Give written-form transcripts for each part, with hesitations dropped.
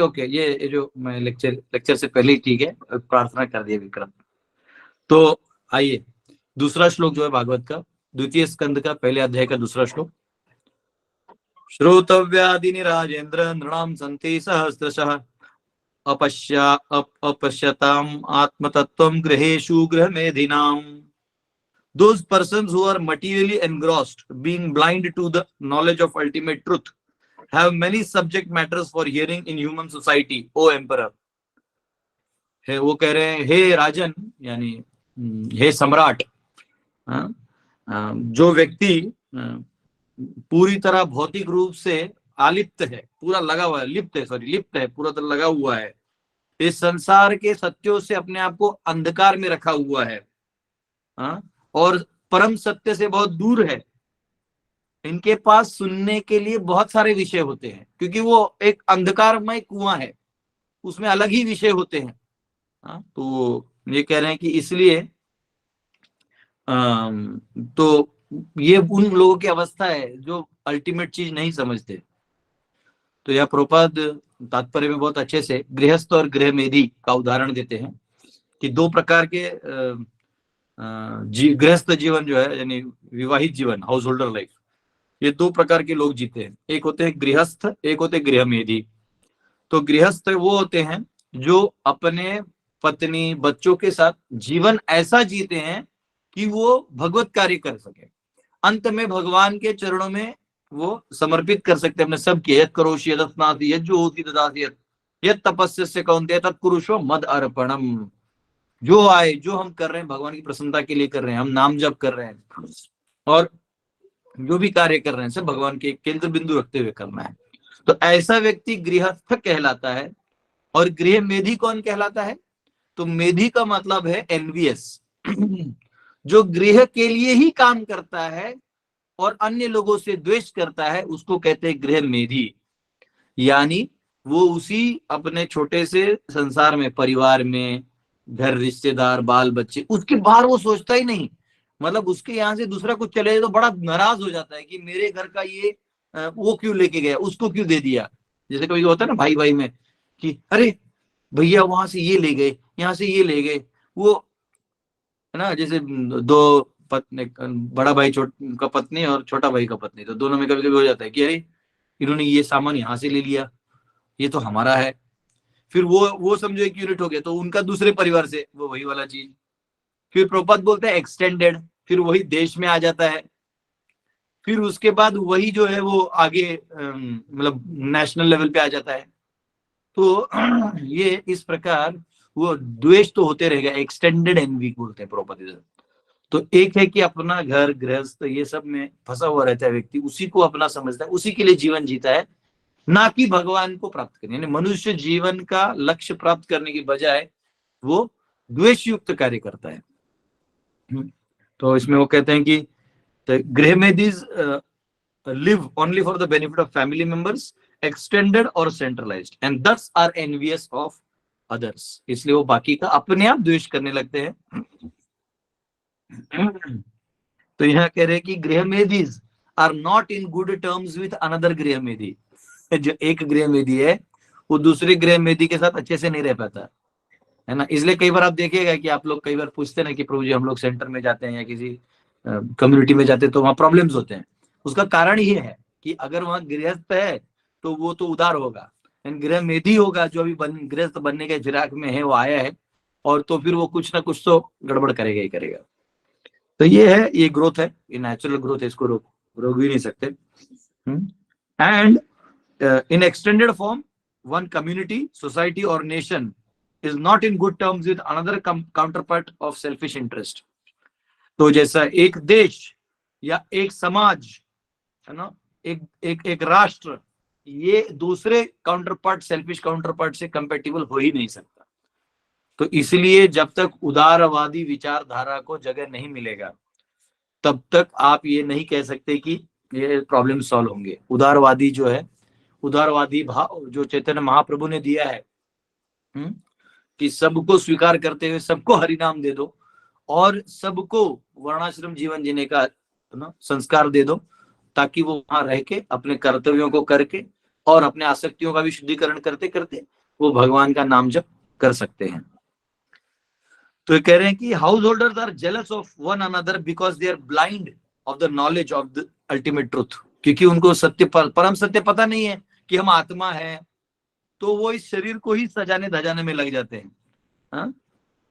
Okay, ये जो मैं लेक्चर से पहले ही ठीक है, प्रार्थना कर दिया विक्रम। तो आइए दूसरा श्लोक जो है भागवत का, द्वितीय स्कंद का पहले अध्याय का दूसरा श्लोक। श्रोतव्यादिनि राजेंद्र नृणाम संति सहस्रशः अपश्यताम आत्मतत्वम गृहेषु गृहमेधिनाम। Those persons who are materially engrossed, being blind to the knowledge of ultimate truth, have many subject matters for hearing in human society, O emperor। है वो कह रहे हैं, हे राजन यानी हे सम्राट, जो व्यक्ति पूरी तरह भौतिक रूप से आलिप्त है, पूरा लगा हुआ है, लिप्त है, पूरा तरह लगा हुआ है, इस संसार के सत्यों से अपने आप को अंधकार में रखा हुआ है, और परम सत्य से बहुत दूर है। इनके पास सुनने के लिए बहुत सारे विषय होते हैं, क्योंकि वो एक अंधकारमय कुआं है, उसमें अलग ही विषय होते हैं। तो ये कह रहे हैं कि इसलिए तो ये उन लोगों की अवस्था है जो अल्टीमेट चीज नहीं समझते। तो यह प्रभुपाद तात्पर्य में बहुत अच्छे से गृहस्थ और गृहमेधी का उदाहरण देते हैं कि दो प्रकार के गृहस्थ जीवन जो है यानी विवाहित जीवन, हाउस होल्डर लाइफ, ये दो प्रकार के लोग जीते हैं। एक होते हैं गृहस्थ, एक होते हैं गृहमेधी। तो गृहस्थ वो होते हैं जो अपने पत्नी बच्चों के साथ जीवन ऐसा जीते हैं कि वो भगवत कार्य कर सके, अंत में भगवान के चरणों में वो समर्पित कर सकते हैं अपने सब के। यत् करोषि यदस्नाति यज्जोति ददाति यत् तपस्यस्य कौन्तेय तत्कुरुष्व मद अर्पणम। जो आए, जो हम कर रहे हैं भगवान की प्रसन्नता के लिए कर रहे हैं, हम नाम जप कर रहे हैं और जो भी कार्य कर रहे हैं सब भगवान के केंद्र बिंदु रखते हुए करना है। तो ऐसा व्यक्ति गृहस्थ कहलाता है। और गृह मेधी कौन कहलाता है? तो मेधी का मतलब है एनवियस, जो गृह के लिए ही काम करता है और अन्य लोगों से द्वेष करता है, उसको कहते हैं गृह मेधी। यानी वो उसी अपने छोटे से संसार में, परिवार में, घर, रिश्तेदार, बाल बच्चे, उसके बाहर वो सोचता ही नहीं। मतलब उसके यहाँ से दूसरा कुछ चले तो बड़ा नाराज हो जाता है कि मेरे घर का ये वो क्यों लेके गया, उसको क्यों दे दिया। जैसे कभी होता है ना भाई भाई में कि अरे भैया वहां से ये ले गए, यहाँ से ये ले गए, वो है ना। जैसे दो पत्नी, बड़ा भाई का पत्नी और छोटा भाई का पत्नी, तो दोनों में कभी कभी हो जाता है कि अरे इन्होंने ये सामान यहाँ से ले लिया, ये तो हमारा है। फिर वो समझो एक यूनिट हो गया, तो उनका दूसरे परिवार से वो वही वाला चीज। फिर प्रभुपाद बोलते हैं एक्सटेंडेड, फिर वही देश में आ जाता है। फिर उसके बाद वही जो है वो आगे मतलब नेशनल लेवल पे आ जाता है। तो ये इस प्रकार वो द्वेष तो होते रहेगा, एक्सटेंडेड एनवी बोलते हैं प्रॉपर्टी। तो एक है कि अपना घर गृहस्थ ये सब में फंसा हुआ रहता है व्यक्ति, उसी को अपना समझता है, उसी के लिए जीवन जीता है, ना कि भगवान को प्राप्त करने। यानी मनुष्य जीवन का लक्ष्य प्राप्त करने की बजाय वो द्वेष युक्त कार्य करता है। तो इसमें वो कहते हैं कि गृह में this live only for the benefit of family members, extended or centralized, and thus are envious of others। इसलिए वो बाकी का अपने आप द्वेष करने लगते हैं। तो यहाँ कह रहे हैं कि गृहमेधीज are not in good terms with another गृहमेधी। जो एक गृहमेधी है वो दूसरे गृहमेधी के साथ अच्छे से नहीं रह पाता है ना। इसलिए कई बार आप देखिएगा कि आप लोग कई बार पूछते ना कि प्रभु जी हम लोग सेंटर में जाते हैं या किसी कम्युनिटी में जाते हैं तो वहां प्रॉब्लम्स होते हैं। उसका कारण ये है कि अगर वहां गृहस्थ है तो वो तो उदार होगा, गृह मेधी होगा जो अभी गृहस्थ बनने के फिराक में है, वो आया है, और तो फिर वो कुछ ना कुछ तो गड़बड़ करेगा ही करेगा। तो ये है, ये ग्रोथ है, ये नेचुरल ग्रोथ है, इसको रोक भी नहीं सकते। And in extended form one community, society और nation is not in good terms with another counterpart of selfish interest। तो जैसा एक देश या एक समाज है ना, एक राष्ट्र, ये दूसरे काउंटरपार्ट, सेल्फिश काउंटरपार्ट से कंपेटिबल हो ही नहीं सकता। तो इसलिए जब तक उदारवादी विचारधारा को जगह नहीं मिलेगा तब तक आप ये नहीं कह सकते कि ये प्रॉब्लम सॉल्व होंगे। उदारवादी जो है, उदारवादी भाव जो चैतन्य महाप्रभु ने दिया है कि सबको स्वीकार करते हुए सबको हरिनाम दे दो और सबको वर्णाश्रम जीवन जीने का ना संस्कार दे दो, ताकि वो वहां रह के अपने कर्तव्यों को करके और अपने आसक्तियों का भी शुद्धिकरण करते करते वो भगवान का नाम जप कर सकते हैं। तो ये कह रहे हैं कि house holders are jealous of one another because they are blind of the knowledge of the ultimate truth, क्योंकि उनको सत्य परम सत्य पता नहीं है कि हम आत्मा है, तो वो इस शरीर को ही सजाने धजाने में लग जाते हैं। हाँ?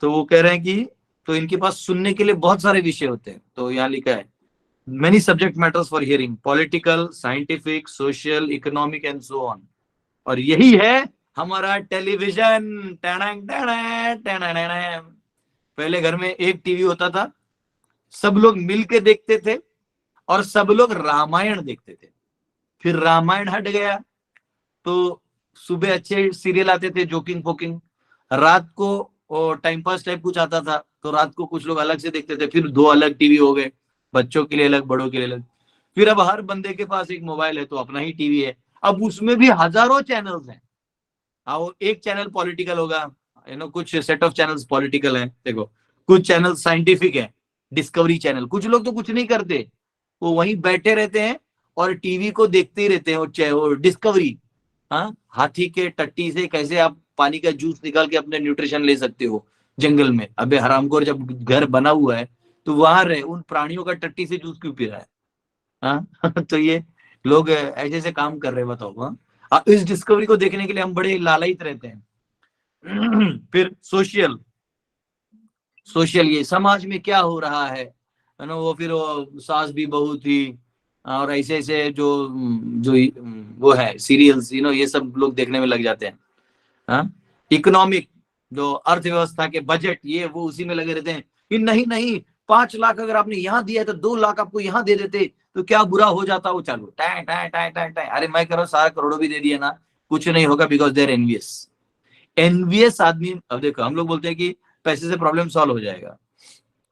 तो वो कह रहे हैं कि तो इनके पास सुनने के लिए बहुत सारे विषय होते हैं। तो यहाँ लिखा है many subject matters for hearing, political, scientific, social, economic and so on. और यही है हमारा टेलीविजन। पहले घर में एक टीवी होता था, सब लोग मिलके देखते थे और सब लोग रामायण देखते थे। फिर रामायण हट गया तो सुबह अच्छे सीरियल आते थे, जोकिंग फोकिंग। रात को टाइम पास टाइप कुछ आता था, तो रात को कुछ लोग अलग से देखते थे। फिर दो अलग टीवी हो गए, बच्चों के लिए अलग, बड़ों के लिए अलग। फिर अब हर बंदे के पास एक मोबाइल है तो अपना ही टीवी है। अब उसमें भी हजारों चैनल्स हैं। हाँ, एक चैनल पॉलिटिकल होगा, कुछ सेट ऑफ चैनल्स पॉलिटिकल है, देखो कुछ चैनल साइंटिफिक है, डिस्कवरी चैनल। कुछ लोग तो कुछ नहीं करते, वो वहीं बैठे रहते हैं और टीवी को देखते ही रहते हैं। वो डिस्कवरी, हाँ, हाथी के टट्टी से कैसे आप पानी का जूस निकाल के अपने न्यूट्रिशन ले सकते हो जंगल में। अबे हरामखोर, जब घर बना हुआ है तो वहां रहे, उन प्राणियों का टट्टी से जूस क्यों पी रहा है? हाँ तो ये लोग ऐसे ऐसे काम कर रहे हैं, बताओ। हाँ, इस डिस्कवरी को देखने के लिए हम बड़े लालायित रहते हैं। फिर सोशल, ये समाज में क्या हो रहा है ना, वो फिर वो सास भी बहू थी और ऐसे ऐसे जो वो है सीरियल्स, ये सब लोग देखने में लग जाते हैं। हाँ, इकोनॉमिक, जो अर्थव्यवस्था के बजट, ये वो उसी में लगे रहते हैं कि नहीं नहीं 5 लाख अगर आपने यहाँ दिया है तो 2 लाख आपको यहाँ दे देते तो क्या बुरा हो जाता। वो चालू tie tie tie tie tie, अरे मैं करो सारा करोड़ों भी दे दिया ना, कुछ नहीं होगा, बिकॉज देर एनवियस। एनवियस आदमी, अब देखो हम लोग बोलते हैं कि पैसे से प्रॉब्लम सॉल्व हो जाएगा।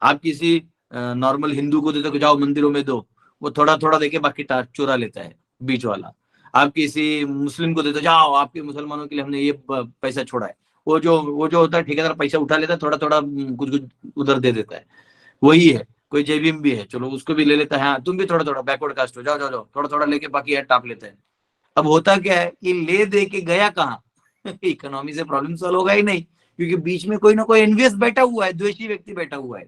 आप किसी नॉर्मल हिंदू को देते, जाओ मंदिरों में दो, वो थोड़ा थोड़ा देके बाकी चुरा लेता है बीच वाला। आप किसी मुस्लिम को देते, जाओ आपके मुसलमानों के लिए हमने ये पैसा छोड़ा है, वो जो होता है ठेकेदार, पैसा उठा लेता है, थोड़ा थोड़ा कुछ कुछ उधर दे देता है। वही है, कोई जेबीएम भी है, चलो उसको भी ले लेता है, हाँ तुम भी थोड़ा थोड़ा बैकवर्ड कास्ट हो, जाओ जाओ जाओ, थोड़ा थोड़ा लेके बाकी है टाप लेते हैं। अब होता क्या है कि ले दे के गया कहाँ? इकोनॉमी से प्रॉब्लम सॉल्व होगा ही नहीं, क्योंकि बीच में कोई ना कोई एनवियस बैठा हुआ है, द्वेषी व्यक्ति बैठा हुआ है,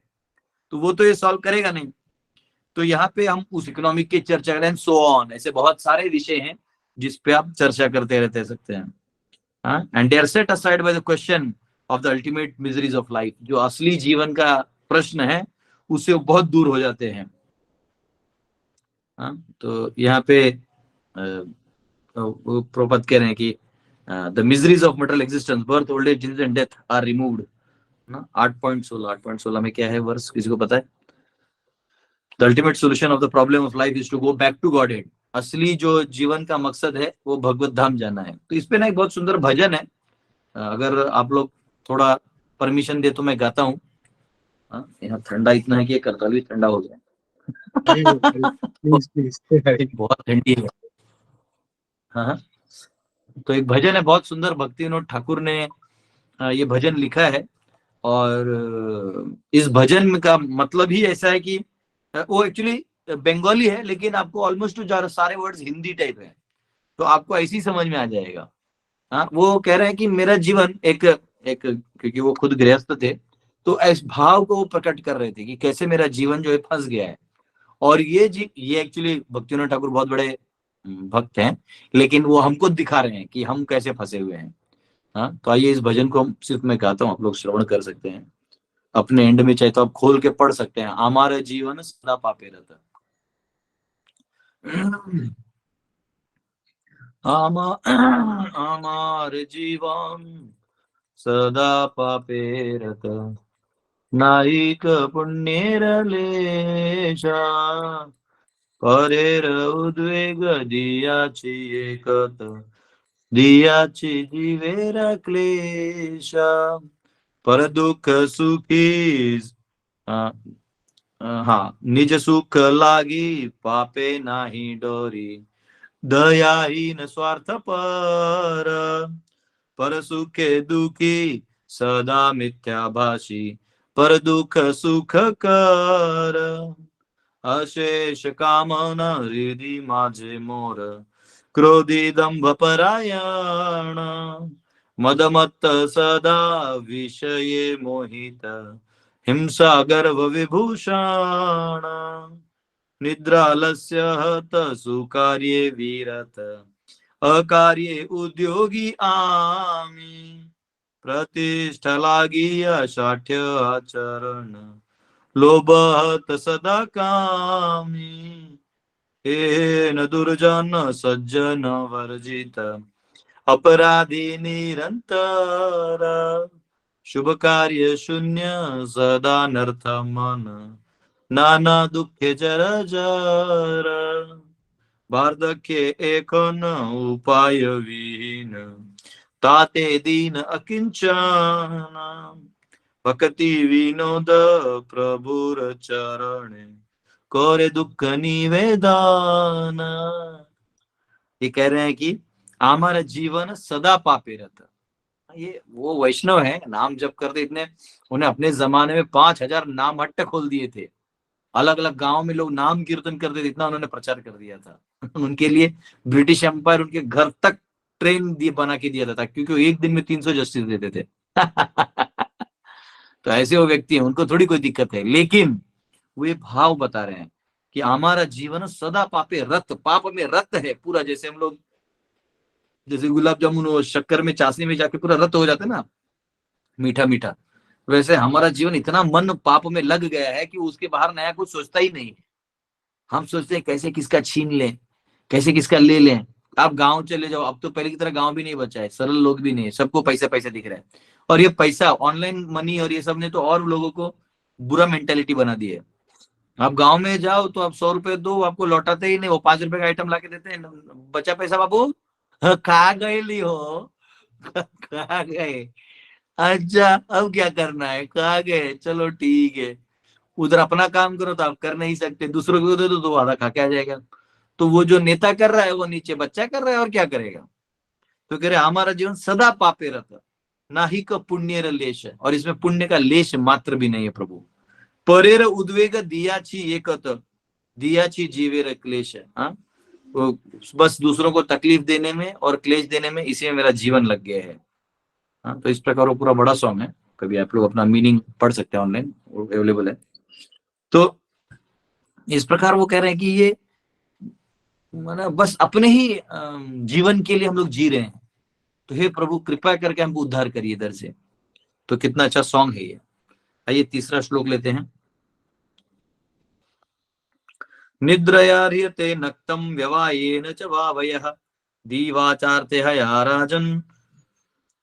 तो वो तो ये सॉल्व करेगा नहीं। तो यहाँ पे हम उस इकोनॉमिक की चर्चा करें, सो ऑन, ऐसे बहुत सारे विषय हैं जिस पे आप चर्चा करते रहते सकते हैं। And they are set aside by the question of the ultimate miseries of life. जो असली जीवन का प्रश्न है उससे वो बहुत दूर हो जाते हैं। तो यहाँ पे वो प्रभुपाद कह रहे हैं कि the miseries of material existence, birth, old age, disease and death are removed ना। 8.16 में क्या है वर्ष, किसी को पता है? The ultimate solution of the problem of life is to go back to Godhead. असली जो जीवन का मकसद है वो भगवत धाम जाना है। तो इस पे ना एक बहुत सुंदर भजन है, अगर आप लोग थोड़ा परमिशन दे तो मैं गाता हूँ। यहाँ ठंडा इतना है कि करताल भी ठंडा हो गया। प्लीज प्लीज, बहुत ठंडी है। हाँ, तो एक भजन है बहुत सुंदर, भक्ति विनोद ठाकुर ने ये भजन लिखा है। और इस भजन का मतलब ही ऐसा है कि वो एक्चुअली बंगाली है, लेकिन आपको ऑलमोस्ट सारे वर्ड्स हिंदी टाइप है, तो आपको ऐसे ही समझ में आ जाएगा। हाँ, वो कह रहे हैं कि मेरा जीवन एक एक क्योंकि वो खुद गृहस्थ थे, तो इस भाव को वो प्रकट कर रहे थे कि कैसे मेरा जीवन जो है फंस गया है। और ये एक्चुअली भक्तिविनोद ठाकुर बहुत बड़े भक्त हैं, लेकिन वो हमको दिखा रहे हैं कि हम कैसे फंसे हुए हैं। हाँ, तो आइए इस भजन को सिर्फ मैं गाता हूँ, आप लोग श्रवण कर सकते हैं अपने एंड में, चाहे तो आप खोल के पढ़ सकते हैं। हमारा जीवन सदा पापे रहता। আমার জীবন सदा पापे रहता, नाइक पुण्येर लेशा, परेर उद्वेग दियाची एकत, दियाची जीवेरा क्लेशा, पर दुःख सुखी हाँ निज सुख लागी, पापे नाही डोरी, दयाहीन स्वार्थ पर सुखे दुखी सदा मिथ्याभाषी, पर दुःख सुख कर, अशेष कामना हृदय माझे मोर, क्रोधी दंभ परायण मदमत्त सदा विषये मोहित हिंसा गर्व विभूषण निद्रालस्य हत सुकार्ये विरत अकार्ये उद्योगी आमी प्रतिष्ठा लागिया साठ्य आचरण लोभहत सदा कामी हेन दुर्जन सज्जन वर्जित अपराधी निरंतर शुभ कार्य शून्य सदा नर्थ मन नाना दुखे जर जर वार्धक्य एक न उपाय विहीन ताते दीन अकिंचन भक्ति विनोद प्रभुर चरण कोरे दुख निवेदन। ये कह रहे हैं कि हमारा जीवन सदा पापे रहता। ये वो वैष्णव है, नाम जप करते इतने, उन्हें अपने जमाने में 5,000 नाम हट्ट खोल दिए थे। अलग अलग गांव में लोग नाम कीर्तन करते थे, इतना उन्होंने प्रचार कर दिया था। उनके लिए ब्रिटिश एम्पायर उनके घर तक ट्रेन बना के दिया था, क्योंकि वो एक दिन में 300 जस्टिस देते थे। तो ऐसे वो व्यक्ति हैं, उनको थोड़ी कोई दिक्कत है, लेकिन वो ये भाव बता रहे हैं कि हमारा जीवन सदा पापे रत, पाप में रत है पूरा। जैसे हम लोग जैसे गुलाब जामुन वो शक्कर में चाशनी में जाके पूरा रत हो जाता है ना, मीठा मीठा, वैसे हमारा जीवन इतना मन पाप में लग गया है कि उसके बाहर नया कुछ सोचता ही नहीं। हम सोचते हैं कैसे किसका छीन लें, कैसे किसका ले लें। आप गांव चले जाओ, अब तो पहले की तरह गांव भी नहीं बचा है, सरल लोग भी नहीं है, सबको पैसा पैसा दिख रहा है। और ये पैसा, ऑनलाइन मनी और ये सब ने तो और लोगों को बुरा मेंटेलिटी बना दी है। आप गांव में जाओ तो आप 100 रुपए दो, आपको लौटाते ही नहीं, वो 5 रुपए का आइटम लाके देते हैं। बचा पैसा बाबू, कहा गए ली हो, कहा गए, अच्छा अब क्या करना है, कहा गए, चलो ठीक है। उधर अपना काम करो तो आप कर नहीं सकते, दूसरों को दे दो तो आधा खा के आ जाएगा। तो वो जो नेता कर रहा है वो नीचे बच्चा कर रहा है, और क्या करेगा। तो कह रहे हमारा जीवन सदा पापे रहता, ना ही का पुण्य लेश है, और इसमें पुण्य का लेश मात्र भी नहीं है प्रभु। परेर उद्वेग दियाची एकत दियाची जीवेर क्लेश है। हाँ, वो बस दूसरों को तकलीफ देने में और क्लेश देने में, इसी में मेरा जीवन लग गया है। हाँ, तो इस प्रकार वो पूरा बड़ा सॉन्ग है, कभी आप लोग अपना मीनिंग पढ़ सकते हैं, ऑनलाइन अवेलेबल है। तो इस प्रकार वो कह रहे हैं कि ये मतलब बस अपने ही जीवन के लिए हम लोग जी रहे हैं, तो हे प्रभु कृपा करके हमको उद्धार करिए इधर से। तो कितना अच्छा सॉन्ग है ये। आइए तीसरा श्लोक लेते हैं। निद्रया ह्रियते नक्तं व्यवायेन च भावयः दीवाचार्ते हया राजन्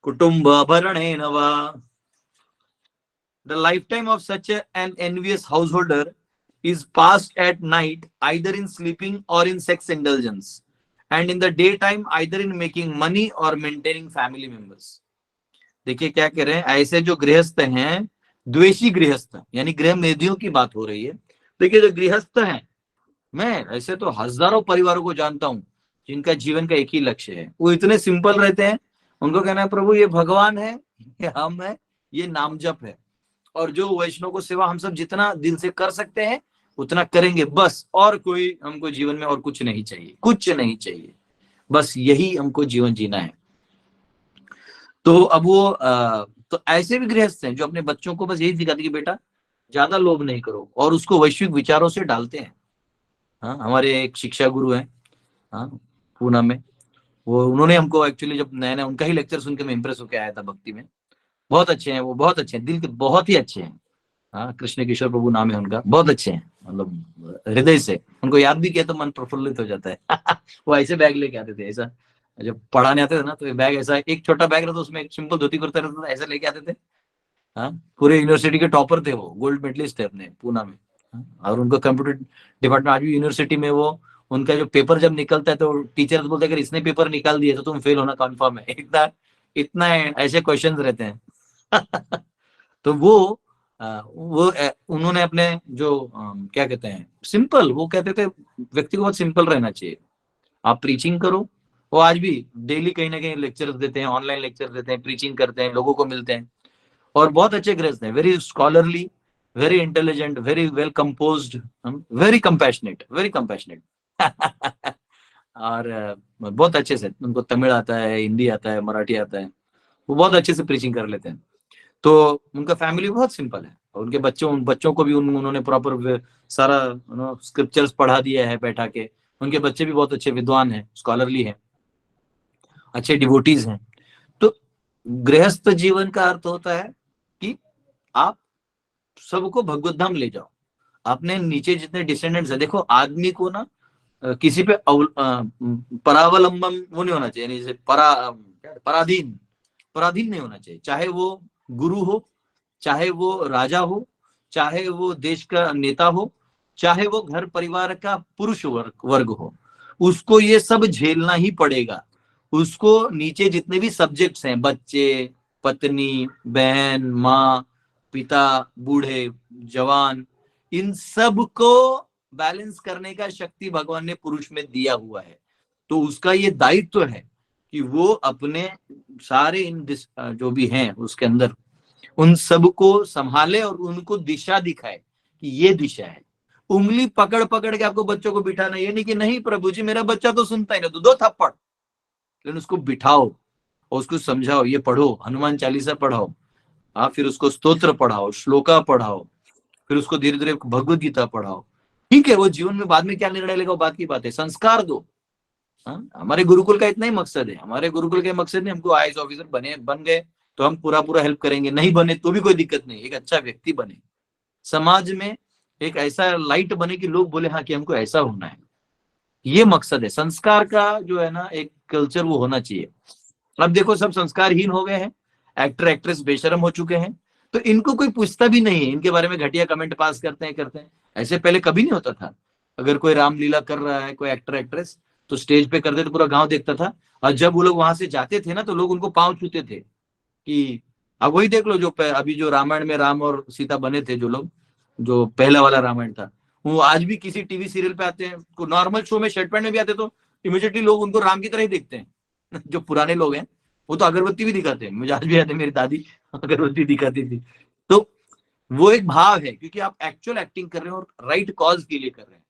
कुटुम्बाभरणेन वा। The lifetime of such an envious householder is passed at night either in sleeping or in sex indulgence, and in the daytime either in making money or maintaining family members. देखिए क्या कह रहे हैं, ऐसे जो गृहस्थ हैं, द्वेषी गृहस्थ, यानी गृह मेधियों की बात हो रही है। देखिए जो गृहस्थ हैं, मैं ऐसे तो हजारों परिवारों को जानता हूं जिनका जीवन का एक ही लक्ष्य है, वो इतने सिंपल रहते हैं। उनको कहना है प्रभु ये भगवान है, ये हम है, ये नाम जप है, और जो वैष्णव को सेवा हम सब जितना दिल से कर सकते हैं उतना करेंगे बस। और कोई हमको जीवन में और कुछ नहीं चाहिए, कुछ नहीं चाहिए, बस यही हमको जीवन जीना है। तो अब वो तो ऐसे भी गृहस्थ हैं जो अपने बच्चों को बस यही सिखाते कि बेटा ज्यादा लोभ नहीं करो, और उसको वैश्विक विचारों से डालते हैं। हाँ, हमारे एक शिक्षा गुरु हैं, हाँ, पूना में, वो उन्होंने हमको एक्चुअली जब नया नया उनका ही लेक्चर सुन के मैं इंप्रेस होकर आया था भक्ति में। बहुत अच्छे हैं वो, बहुत अच्छे हैं, दिल के बहुत ही अच्छे हैं। हाँ, कृष्ण किशोर प्रभु नाम है उनका, बहुत अच्छे हैं, मतलब हृदय से उनको याद भी किया तो मन प्रफुल्लित हो जाता है। वो ऐसे बैग लेके आते थे, ऐसा जब पढ़ाने आते थे ना, तो ये बैग ऐसा एक छोटा बैग रहता, उसमें एक सिंपल धोती कुर्ता रहता था, ऐसा लेके आते थे। हाँ, पूरे यूनिवर्सिटी के टॉपर थे वो, गोल्ड मेडलिस्ट थे अपने पूना में। हाँ, और उनको कंप्यूटर डिपार्टमेंट आज भी यूनिवर्सिटी में वो, उनका जो पेपर जब निकलता है तो टीचर बोलते हैं अगर इसने पेपर निकाल दिया तो तुम फेल होना कन्फर्म है। इतना इतना ऐसे क्वेश्चंस रहते हैं। तो उन्होंने अपने जो क्या कहते हैं सिंपल, वो कहते थे व्यक्ति को बहुत सिंपल रहना चाहिए, आप प्रीचिंग करो। वो आज भी डेली कहीं ना कहीं लेक्चर देते हैं, ऑनलाइन लेक्चर देते हैं, प्रीचिंग करते हैं, लोगों को मिलते हैं, और बहुत अच्छे गृहस्थ हैं, very scholarly, very intelligent, very well composed, very compassionate, very compassionate. और बहुत अच्छे से उनको तमिल आता है, हिंदी आता है, मराठी आता है, वो बहुत अच्छे से प्रीचिंग कर लेते हैं। तो उनका फैमिली बहुत सिंपल है, और उनके उन बच्चों को भी उन्होंने प्रॉपर सारा स्क्रिप्चर्स पढ़ा दिया है बैठा के। उनके बच्चे भी बहुत अच्छे विद्वान हैं, स्कॉलरली हैं, अच्छे डिवोटीज हैं। तो गृहस्थ जीवन का अर्थ होता है कि आप सबको भगवत धाम ले जाओ। आपने नीचे जितने डिसेंडेंट्स है, देखो आदमी को ना किसी पे परावलंबन वो नहीं होना चाहिए, जैसे पराधीन पराधीन नहीं होना चाहिए। चाहे वो गुरु हो, चाहे वो राजा हो, चाहे वो देश का नेता हो, चाहे वो घर परिवार का पुरुष वर्ग हो, उसको ये सब झेलना ही पड़ेगा। उसको नीचे जितने भी सब्जेक्ट्स हैं, बच्चे, पत्नी, बहन, माँ, पिता, बूढ़े, जवान, इन सब को बैलेंस करने का शक्ति भगवान ने पुरुष में दिया हुआ है। तो उसका ये दायित्व है कि वो अपने सारे इन जो भी हैं उसके अंदर, उन सब को संभाले और उनको दिशा दिखाए कि ये दिशा है। उंगली पकड़ पकड़ के आपको बच्चों को बिठाना, ये नहीं कि नहीं प्रभु जी मेरा बच्चा तो सुनता ही नहीं, तो दो थप्पड़, लेकिन उसको बिठाओ और उसको समझाओ, ये पढ़ो, हनुमान चालीसा पढ़ाओ, हाँ, फिर उसको स्तोत्र पढ़ाओ, श्लोका पढ़ाओ, फिर उसको धीरे धीरे भगवत गीता पढ़ाओ। ठीक है, वो जीवन में बाद में क्या निर्णय लेगा वो बात की बात है, संस्कार दो। हाँ, हमारे गुरुकुल का इतना ही मकसद है। हमारे गुरुकुल का मकसद नहीं हमको आईएएस ऑफिसर बन गए तो हम पूरा पूरा हेल्प करेंगे, नहीं बने तो भी कोई दिक्कत नहीं, एक अच्छा व्यक्ति बने, समाज में एक ऐसा लाइट बने कि लोग बोले हाँ कि हमको ऐसा होना है। ये मकसद है संस्कार का, जो है ना एक कल्चर वो होना चाहिए। अब देखो सब संस्कारहीन हो गए हैं, एक्टर एक्ट्रेस बेशरम हो चुके हैं, तो इनको कोई पूछता भी नहीं है, इनके बारे में घटिया कमेंट पास करते हैं। ऐसे पहले कभी नहीं होता था। अगर कोई रामलीला कर रहा है कोई एक्टर एक्ट्रेस, तो स्टेज पे कर दे तो पूरा गांव देखता था, और जब वो लोग वहां से जाते थे ना तो लोग उनको पांव छूते थे कि अब वही देख लो जो अभी जो रामायण में राम और सीता बने थे, जो लोग, जो पहला वाला रामायण था, वो आज भी किसी टीवी सीरियल पे आते हैं, नॉर्मल शो में शर्ट पैंट में भी आते तो इमीडिएटली लोग उनको राम की तरह ही देखते हैं। जो पुराने लोग हैं वो तो अगरबत्ती भी दिखाते हैं, मुझे आज भी याद है मेरी दादी अगरबत्ती दिखाती थी। तो वो एक भाव है, क्योंकि आप एक्चुअल एक्टिंग कर रहे हो और राइट कॉज के लिए कर रहे हैं।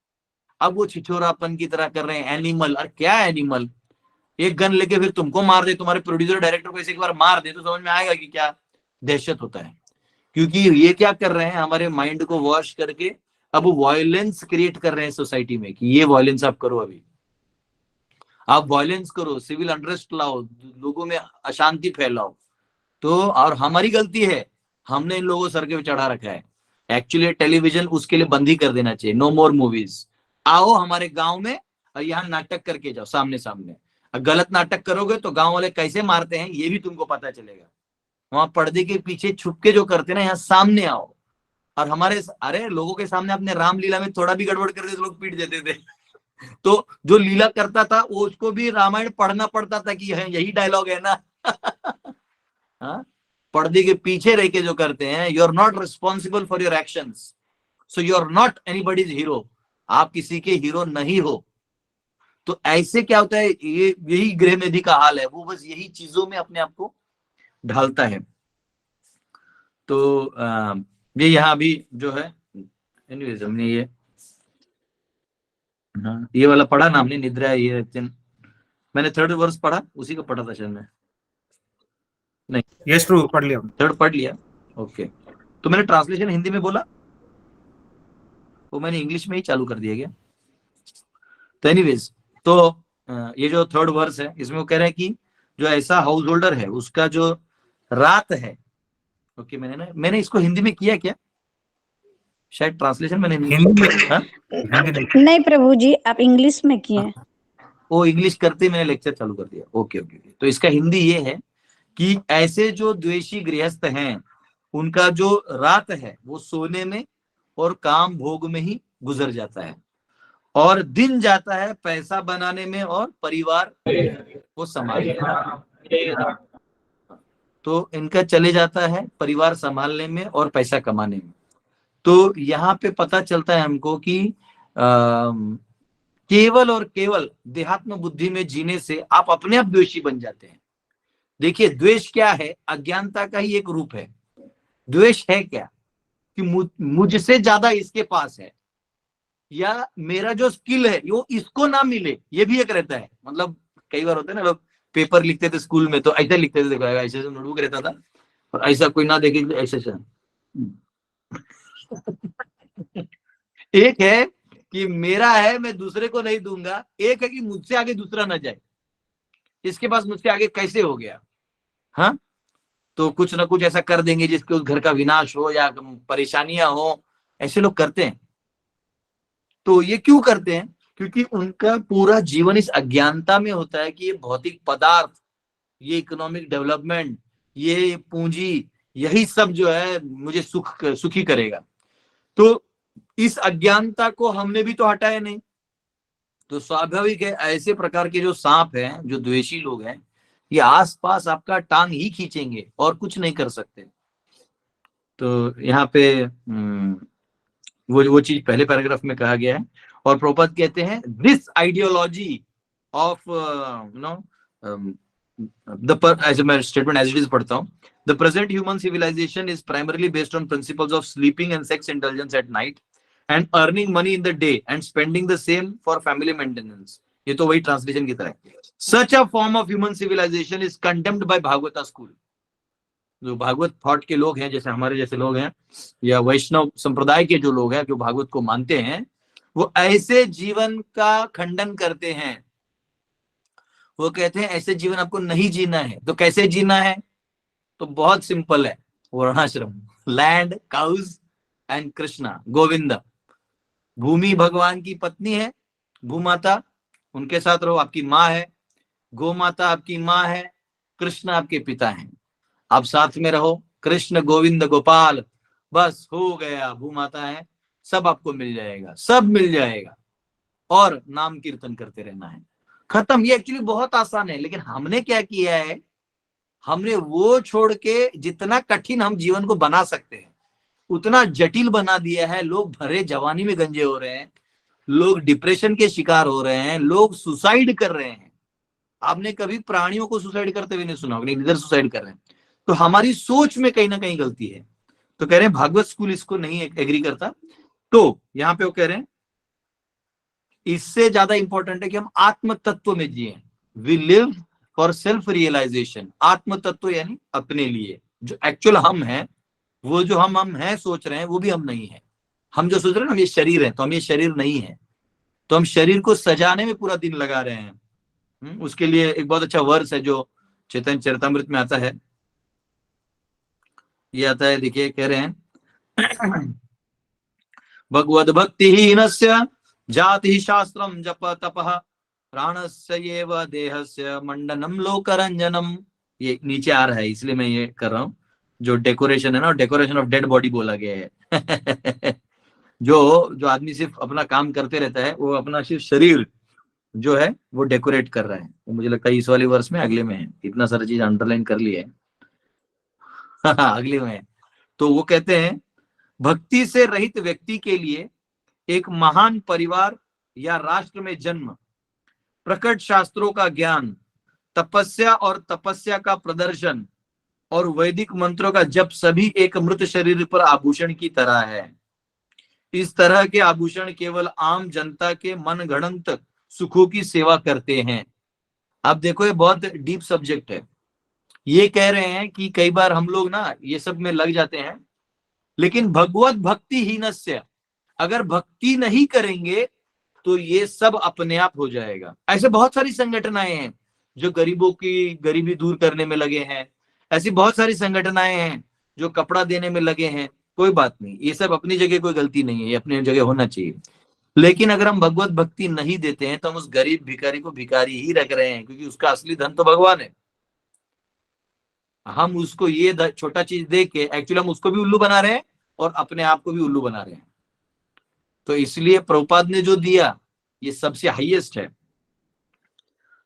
अब वो छिछोरापन की तरह कर रहे हैं, एनिमल, और क्या एनिमल, एक गन लेके फिर तुमको मार दे, तुम्हारे प्रोड्यूसर डायरेक्टर को एक बार मार दे तो समझ में आएगा कि क्या दहशत होता है। क्योंकि ये क्या कर रहे हैं, हमारे माइंड को वॉश करके अब वायलेंस क्रिएट कर रहे हैं सोसाइटी में कि ये वायलेंस आप करो, अभी आप वायलेंस करो, सिविल अनरेस्ट लाओ, लोगों में अशांति फैलाओ। तो और हमारी गलती है, हमने इन लोगों को सर के चढ़ा रखा है। एक्चुअली टेलीविजन उसके लिए बंद ही कर देना चाहिए, नो मोर मूवीज। आओ हमारे गांव में और यहाँ नाटक करके जाओ सामने सामने। गलत नाटक करोगे तो गांव वाले कैसे मारते हैं ये भी तुमको पता चलेगा। वहां पर्दे के पीछे छुप के जो करते ना, यहाँ सामने आओ। और हमारे अरे लोगों के सामने अपने रामलीला में थोड़ा भी गड़बड़ कर दे तो लोग पीट देते थे। तो जो लीला करता था वो उसको भी रामायण पढ़ना पड़ता था कि यही डायलॉग है ना। हाँ? पर्दे के पीछे रह के जो करते हैं, you are not responsible for your actions, so you are not anybody's hero, आप किसी के हीरो नहीं हो। तो ऐसे क्या होता है, ये यही गृह निधि का हाल है, वो बस यही चीजों में अपने आप को ढालता है। तो ये यहाँ अभी जो है, एनीवेज हमने ये, हाँ, ये वाला पढ़ा ना हमने, निद्रा ये मैंने थर्ड वर्स पढ़ा, उसी को पढ़ा था शायद मैं, नहीं यस प्रभु, पढ़ लिया। थर्ड पढ़ लिया, ओके। तो मैंने ट्रांसलेशन हिंदी में बोला, वो मैंने इंग्लिश में ही चालू कर दिया गया। तो एनीवेज, तो ये जो थर्ड वर्स है इसमें वो कह रहे हैं कि जो ऐसा हाउस होल्डर है उसका जो रात है, ओके, मैंने इसको हिंदी में किया क्या, शायद ट्रांसलेशन मैंने हिंदी में, हाँ? नहीं प्रभु जी, आप इंग्लिश में किए। वो इंग्लिश करते मैंने लेक्चर चालू कर दिया, ओके ओके। तो इसका हिंदी ये है कि ऐसे जो द्वेषी गृहस्थ हैं उनका जो रात है वो सोने में और काम भोग में ही गुजर जाता है, और दिन जाता है पैसा बनाने में और परिवार को संभालने में। तो इनका चले जाता है परिवार संभालने में और पैसा कमाने में। तो यहाँ पे पता चलता है हमको कि केवल और केवल देहात्म बुद्धि में जीने से आप अपने आप द्वेषी बन जाते हैं। देखिए द्वेष क्या है, अज्ञानता का ही एक रूप है। द्वेष है क्या कि मुझसे ज्यादा इसके पास है, या मेरा जो स्किल है वो इसको ना मिले, ये भी एक रहता है। मतलब कई बार होता है ना, लोग पेपर लिखते थे स्कूल में तो ऐसे लिखते थे, देखो ऐसे ऐसे नोटबुक रहता था और ऐसा कोई ना देखे ऐसे ऐसे। एक है कि मेरा है मैं दूसरे को नहीं दूंगा, एक है कि मुझसे आगे दूसरा ना जाए, इसके पास मुझसे आगे कैसे हो गया, हाँ तो कुछ ना कुछ ऐसा कर देंगे जिसके उस घर का विनाश हो या परेशानियां हो, ऐसे लोग करते हैं। तो ये क्यों करते हैं? क्योंकि उनका पूरा जीवन इस अज्ञानता में होता है कि ये भौतिक पदार्थ, ये इकोनॉमिक डेवलपमेंट, ये पूंजी, यही सब जो है मुझे सुखी करेगा। तो इस अज्ञानता को हमने भी तो हटाया नहीं, तो स्वाभाविक है ऐसे प्रकार के जो सांप हैं, जो द्वेषी लोग हैं, ये आसपास आपका टांग ही खींचेंगे और कुछ नहीं कर सकते। तो यहाँ पे वो चीज पहले पैराग्राफ में कहा गया है। और प्रभुपाद कहते हैं दिस आइडियोलॉजी ऑफ नो ऐसे मैं स्टेटमेंट एज इट इज पढ़ता हूँ। The present human civilisation is primarily based on principles of sleeping and sex intelligence at night and earning money in the day and spending the same for family maintenance. ये तो वही translation की तरह है। Such a form of human civilisation is condemned by Bhagavata school. जो Bhagavat thought के लोग हैं, जैसे हमारे जैसे लोग हैं या वैष्णव संप्रदाय के जो लोग हैं जो भागवत को मानते हैं, वो ऐसे जीवन का खंडन करते हैं। वो कहते हैं ऐसे जीवन आपको नहीं जीना है। तो कैसे जीना है? तो बहुत सिंपल है, वर्णाश्रम, land, cows and Krishna, Govinda. भूमि भगवान की पत्नी है, भूमाता, उनके साथ रहो। आपकी माँ है, गौ माता आपकी माँ है, कृष्ण आपके पिता हैं, आप साथ में रहो। कृष्ण गोविंद गोपाल, बस हो गया, भूमाता है, सब आपको मिल जाएगा, सब मिल जाएगा। और नाम कीर्तन करते रहना है, खत्म। ये एक्चुअली बहुत आसान है, लेकिन हमने क्या किया है, हमने वो छोड़ के जितना कठिन हम जीवन को बना सकते हैं उतना जटिल बना दिया है। लोग भरे जवानी में गंजे हो रहे हैं, लोग डिप्रेशन के शिकार हो रहे हैं, लोग सुसाइड कर रहे हैं। आपने कभी प्राणियों को सुसाइड करते हुए नहीं सुना होगा, इधर सुसाइड कर रहे हैं। तो हमारी सोच में कहीं ना कहीं गलती है। तो कह रहे हैं भागवत स्कूल इसको नहीं एग्री करता। तो यहाँ पे वो कह रहे हैं इससे ज्यादा इंपॉर्टेंट है कि हम आत्म तत्व में जिए। We live for self realization. आत्म तत्व यानी अपने लिए, जो एक्चुअल हम हैं, वो जो हम हैं सोच रहे हैं, वो भी हम नहीं है। हम जो सोच रहे हैं ना हम ये शरीर है, तो हम ये शरीर नहीं है। तो हम शरीर को सजाने में पूरा दिन लगा रहे हैं। उसके लिए एक बहुत अच्छा वर्स है जो चैतन्य चरितमृत में आता है। ये आता है, देखिए, कह रहे हैं भगवद भक्तिहीनस्य जाति शास्त्रम जप तपः प्राणस्य एव देहस्य मंडनम लोकरंजनम। ये नीचे आ रहा है इसलिए मैं ये कर रहा हूँ। जो डेकोरेशन है ना, डेकोरेशन ऑफ डेड बॉडी बोला गया है। जो आदमी सिर्फ अपना काम करते रहता है, वो अपना सिर्फ शरीर जो है वो डेकोरेट कर रहा है। वो मुझे लगता है इस वाले वर्ष में अगले में है, इतना सारा चीज अंडरलाइन कर लिया है। अगले में है। तो वो कहते हैं भक्ति से रहित व्यक्ति के लिए एक महान परिवार या राष्ट्र में जन्म, प्रकट शास्त्रों का ज्ञान, तपस्या और तपस्या का प्रदर्शन और वैदिक मंत्रों का जप सभी एक मृत शरीर पर आभूषण की तरह है। इस तरह के आभूषण केवल आम जनता के मन गढ़ंत सुखों की सेवा करते हैं। आप देखो ये बहुत डीप सब्जेक्ट है। ये कह रहे हैं कि कई बार हम लोग ना ये सब में लग जाते हैं, लेकिन भगवत भक्ति हीनस्य, अगर भक्ति नहीं करेंगे तो ये सब अपने आप हो जाएगा। ऐसे बहुत सारी संगठनाएं हैं जो गरीबों की गरीबी दूर करने में लगे हैं। ऐसी बहुत सारी संगठनाएं हैं जो कपड़ा देने में लगे हैं। कोई बात नहीं, ये सब अपनी जगह कोई गलती नहीं है, ये अपनी जगह होना चाहिए। लेकिन अगर हम भगवत भक्ति नहीं देते हैं तो हम उस गरीब भिखारी को भिखारी ही रख रहे हैं, क्योंकि उसका असली धन तो भगवान है। हम उसको ये छोटा चीज दे के एक्चुअली हम उसको भी उल्लू बना रहे हैं और अपने आप को भी उल्लू बना रहे हैं। तो इसलिए प्रभुपाद ने जो दिया ये सबसे हाईएस्ट है।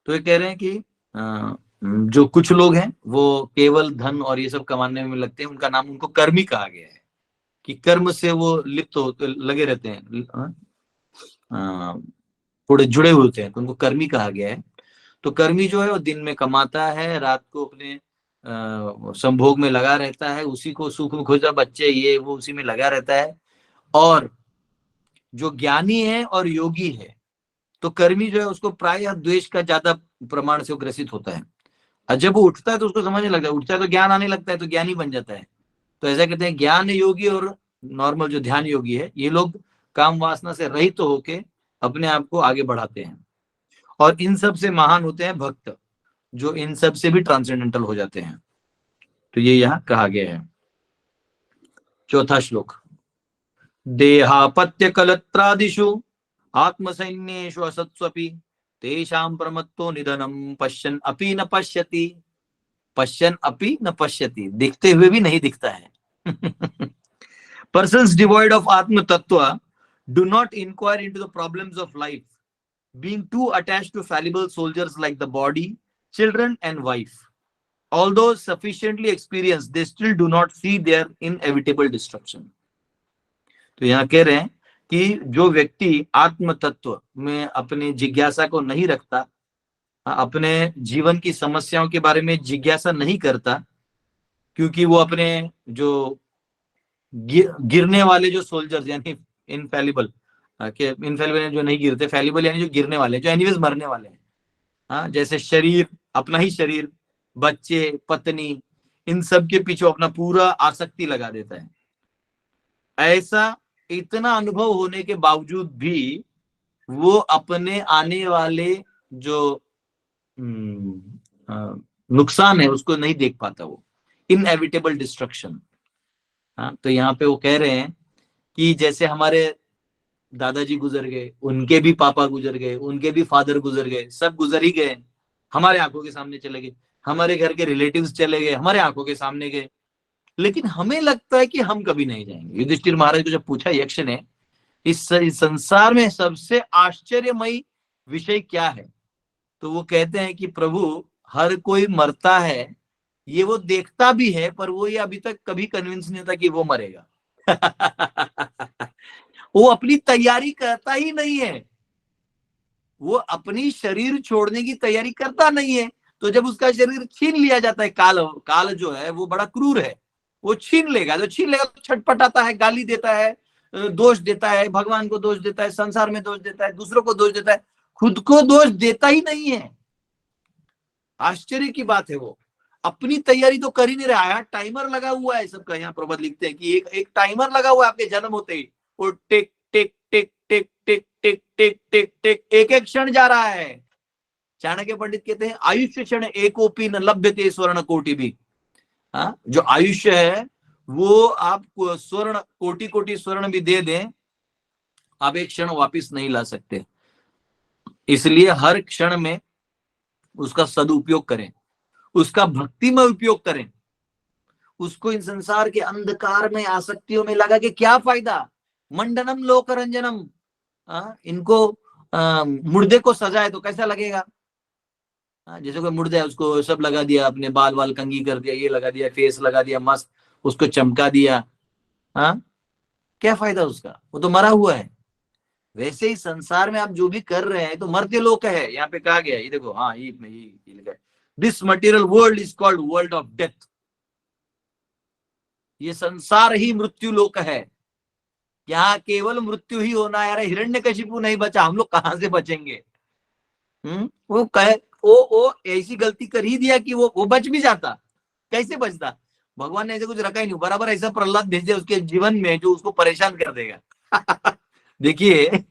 तो ये कह रहे हैं कि जो कुछ लोग हैं वो केवल धन और ये सब कमाने में लगते हैं, उनका नाम, उनको कर्मी कहा गया है कि कर्म से वो लिप्त होते लगे रहते हैं, थोड़े जुड़े हुए होते हैं, तो उनको कर्मी कहा गया है। तो कर्मी जो है वो दिन में कमाता है, रात को अपने संभोग में लगा रहता है, उसी को सुख में खोजा, बच्चे ये वो उसी में लगा रहता है। और जो ज्ञानी है और योगी है, तो कर्मी जो है उसको प्रायः द्वेष का ज्यादा प्रमाण से वो ग्रसित होता है। और जब वो उठता है तो उसको समझने लगता है, उठता है तो ज्ञान आने लगता है, तो ज्ञानी बन जाता है। तो ऐसा कहते हैं ज्ञान योगी और नॉर्मल जो ध्यान योगी है, ये लोग काम वासना से रहित तो होके अपने आप को आगे बढ़ाते हैं। और इन सब से महान होते हैं भक्त, जो इन सब से भी ट्रांसेंडेंटल हो जाते हैं। तो ये यहाँ कहा गया है। चौथा श्लोक, देहापत्य कलत्रादिषु आत्मसैन्येषु असत्स्वपि तेषां प्रमत्तो निधनम पश्यन् अपि न पश्यति। पश्यन् अपि न पश्यति, देखते हुए भी नहीं दिखता है। Persons devoid of Atma Tattva do not inquire into the problems of life, being too attached to fallible soldiers like the body, children and wife. Although sufficiently experienced, they still do not see their inevitable destruction. तो यहाँ कह रहे हैं कि जो व्यक्ति आत्म तत्व में अपने जिज्ञासा को नहीं रखता, अपने जीवन की समस्याओं के बारे में जिज्ञासा नहीं करता, क्योंकि वो अपने जो गिरने वाले जो सोल्जर्स यानी इनफेलिबल, इनफेलिबल जो नहीं गिरते, फेलिबल यानी जो गिरने वाले, जो एनीवेज मरने वाले हैं, हाँ, जैसे शरीर, अपना ही शरीर, बच्चे, पत्नी, इन सब के पीछे अपना पूरा आसक्ति लगा देता है। ऐसा इतना अनुभव होने के बावजूद भी वो अपने आने वाले जो नुकसान है उसको नहीं देख पाता, वो इनएविटेबल डिस्ट्रक्शन। हाँ, तो यहाँ पे वो कह रहे हैं कि जैसे हमारे दादाजी गुजर गए, उनके भी पापा गुजर गए, उनके भी फादर गुजर गए, सब गुजर ही गए, हमारे आंखों के सामने चले गए, हमारे घर के रिलेटिव्स चले गए, हमारे आंखों के सामने गए, लेकिन हमें लगता है कि हम कभी नहीं जाएंगे। युधिष्ठिर महाराज को जब पूछा यक्ष ने, इस संसार में सबसे आश्चर्यमयी विषय क्या है, तो वो कहते हैं कि प्रभु, हर कोई मरता है, ये वो देखता भी है, पर वो ये अभी तक कभी कन्विंस नहीं होता कि वो मरेगा। वो अपनी तैयारी करता ही नहीं है, वो अपनी शरीर छोड़ने की तैयारी करता नहीं है। तो जब उसका शरीर छीन लिया जाता है, काल जो है वो बड़ा क्रूर है, वो छीन लेगा, तो छीन लेगा तो छटपटाता है, गाली देता है, दोष देता है, भगवान को दोष देता है, संसार में दोष देता है, दूसरों को दोष देता है, खुद को दोष देता ही नहीं है। आश्चर्य की बात है, वो अपनी तैयारी तो कर ही नहीं रहा है। टाइमर लगा हुआ है सबका, यहाँ प्रबंध लिखते हैं कि एक टाइमर लगा हुआ है आपके जन्म होते ही, वो टिक टिक टिक टिक टिक टिक टिक टिक टिक एक एक क्षण जा रहा है। चाणक्य पंडित कहते हैं आयुष्य क्षण एकोपी न लभ्यते स्वर्ण कोटि भी। हाँ, जो आयुष्य है वो आप स्वर्ण कोटि कोटि स्वर्ण भी दे दें, आप एक क्षण वापिस नहीं ला सकते। इसलिए हर क्षण में उसका सदुपयोग करें, उसका भक्तिमय उपयोग करें। उसको इन संसार के अंधकार में, आसक्तियों में लगा के क्या फायदा। मंडनम लोकरंजनम, इनको मुर्दे को सजाए तो कैसा लगेगा। जैसे कोई मुर्दा है, उसको सब लगा दिया, अपने बाल वाल कंघी कर दिया, ये लगा दिया, फेस लगा दिया, मस्त उसको चमका दिया, क्या फायदा उसका, वो तो मरा हुआ है। वैसे ही संसार में आप जो भी कर रहे हैं तो मरते लोग है, यहाँ पे कहा गया, ये देखो, हाँ, ये लिखा है, this material world is called world of death. ये संसार ही मृत्यु लोक है, यहाँ केवल मृत्यु ही होना है। हिरण्यकशिपु नहीं बचा, हम लोग कहां से बचेंगे। वो कहे वो ऐसी गलती कर ही दिया कि वो बच भी जाता, कैसे बचता। भगवान ने ऐसे कुछ रखा ही नहीं, बराबर ऐसा प्रहलाद भेज दिया उसके जीवन में जो उसको परेशान कर देगा। देखिए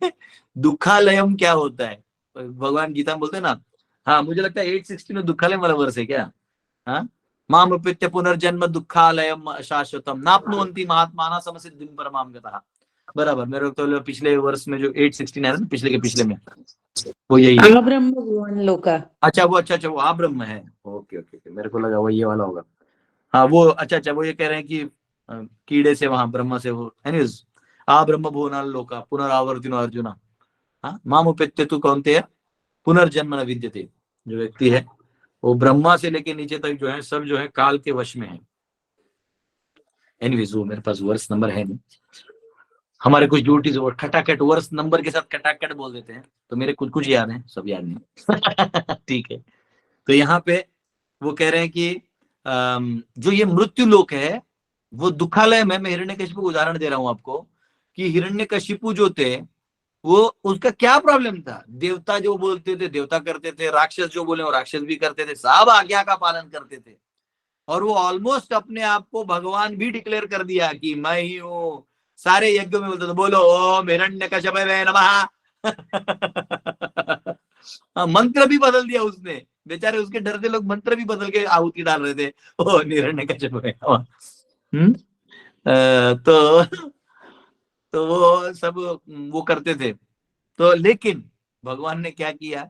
दुखालयम क्या होता है, भगवान गीता में बोलते हैं ना। हाँ, मुझे लगता है 816 में दुखालयम वाला वर्ष है क्या। हाँ, माम अपित्य पुनर्जन्म दुखालयम शाश्वतम नाप्नुवन्ति महात्माना समसिद्धिं परमां गतः। बराबर, मेरे तो पिछले वर्ष में जो 816 है ना, पिछले के पिछले में, वो यही है। ब्रह्म भुवन लोका। अच्छा वो वो ब्रह्म है। ओके ओके ओके, मेरे को लगा वो ये वाला होगा। हाँ वो अच्छा वो ये कह रहे हैं कि कीड़े से वहां ब्रह्म से वो एनीवेज ब्रह्म भुवनाल लोका पुनरावर्तिनो अर्जुना। हाँ, मामुपेत्य तु कौन्तेय पुनर्जन्म न विद्यते। जो व्यक्ति है वो ब्रह्मा से लेके नीचे तक जो है सब जो है काल के वश में है। एनीवेज वो मेरे पास वर्ष नंबर है नहीं, हमारे कुछ ड्यूटीज और खटाखट वर्ष नंबर के साथ खटाखट बोल देते हैं, तो मेरे कुछ कुछ याद है, सब याद नहीं। ठीक है, तो यहाँ पे वो कह रहे हैं कि जो ये मृत्यु लोक है वो दुखालय में, मैं हिरण्यकशिपु को उदाहरण दे रहा हूं आपको, कि हिरण्यकशिपु जो थे वो, उसका क्या प्रॉब्लम था? देवता जो बोलते थे देवता करते थे, राक्षस जो बोले वो राक्षस भी करते थे, सब आज्ञा का पालन करते थे। और वो ऑलमोस्ट अपने आप को भगवान भी डिक्लेयर कर दिया कि मैं ही हूँ। सारे यज्ञों में बोलते थे बोलो ओम हिरण्यकशिपवे नमः। मंत्र भी बदल दिया उसने, बेचारे उसके डर से लोग मंत्र भी बदल के आहुति डाल रहे थे, ओ हिरण्यकशिपवे नमः। तो वो सब वो करते थे। तो लेकिन भगवान ने क्या किया,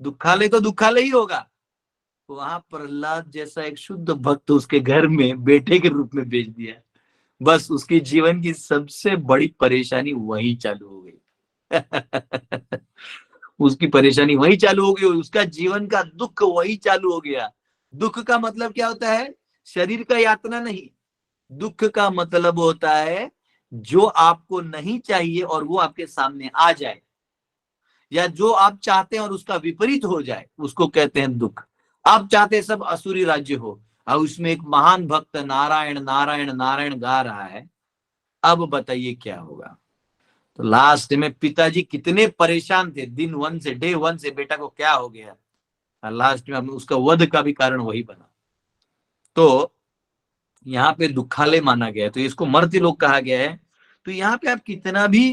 दुखालय तो दुखालय ही होगा, वहां प्रहलाद जैसा एक शुद्ध भक्त उसके घर में बेटे के रूप में भेज दिया। बस उसकी जीवन की सबसे बड़ी परेशानी वही चालू हो गई। उसकी परेशानी वही चालू हो गई, उसका जीवन का दुख वही चालू हो गया। दुख का मतलब क्या होता है? शरीर का यातना नहीं, दुख का मतलब होता है जो आपको नहीं चाहिए और वो आपके सामने आ जाए, या जो आप चाहते हैं और उसका विपरीत हो जाए, उसको कहते हैं दुख। आप चाहते सब असुरी राज्य हो, और उसमें एक महान भक्त नारायण नारायण नारायण गा रहा है, अब बताइए क्या होगा? तो लास्ट में पिताजी कितने परेशान थे, दिन वन से, डे वन से, बेटा को क्या हो गया, और लास्ट में उसका वध का भी कारण वही बना। तो यहाँ पे दुखालय माना गया है, तो इसको मर्त्य लोक कहा गया है। तो यहाँ पे आप कितना भी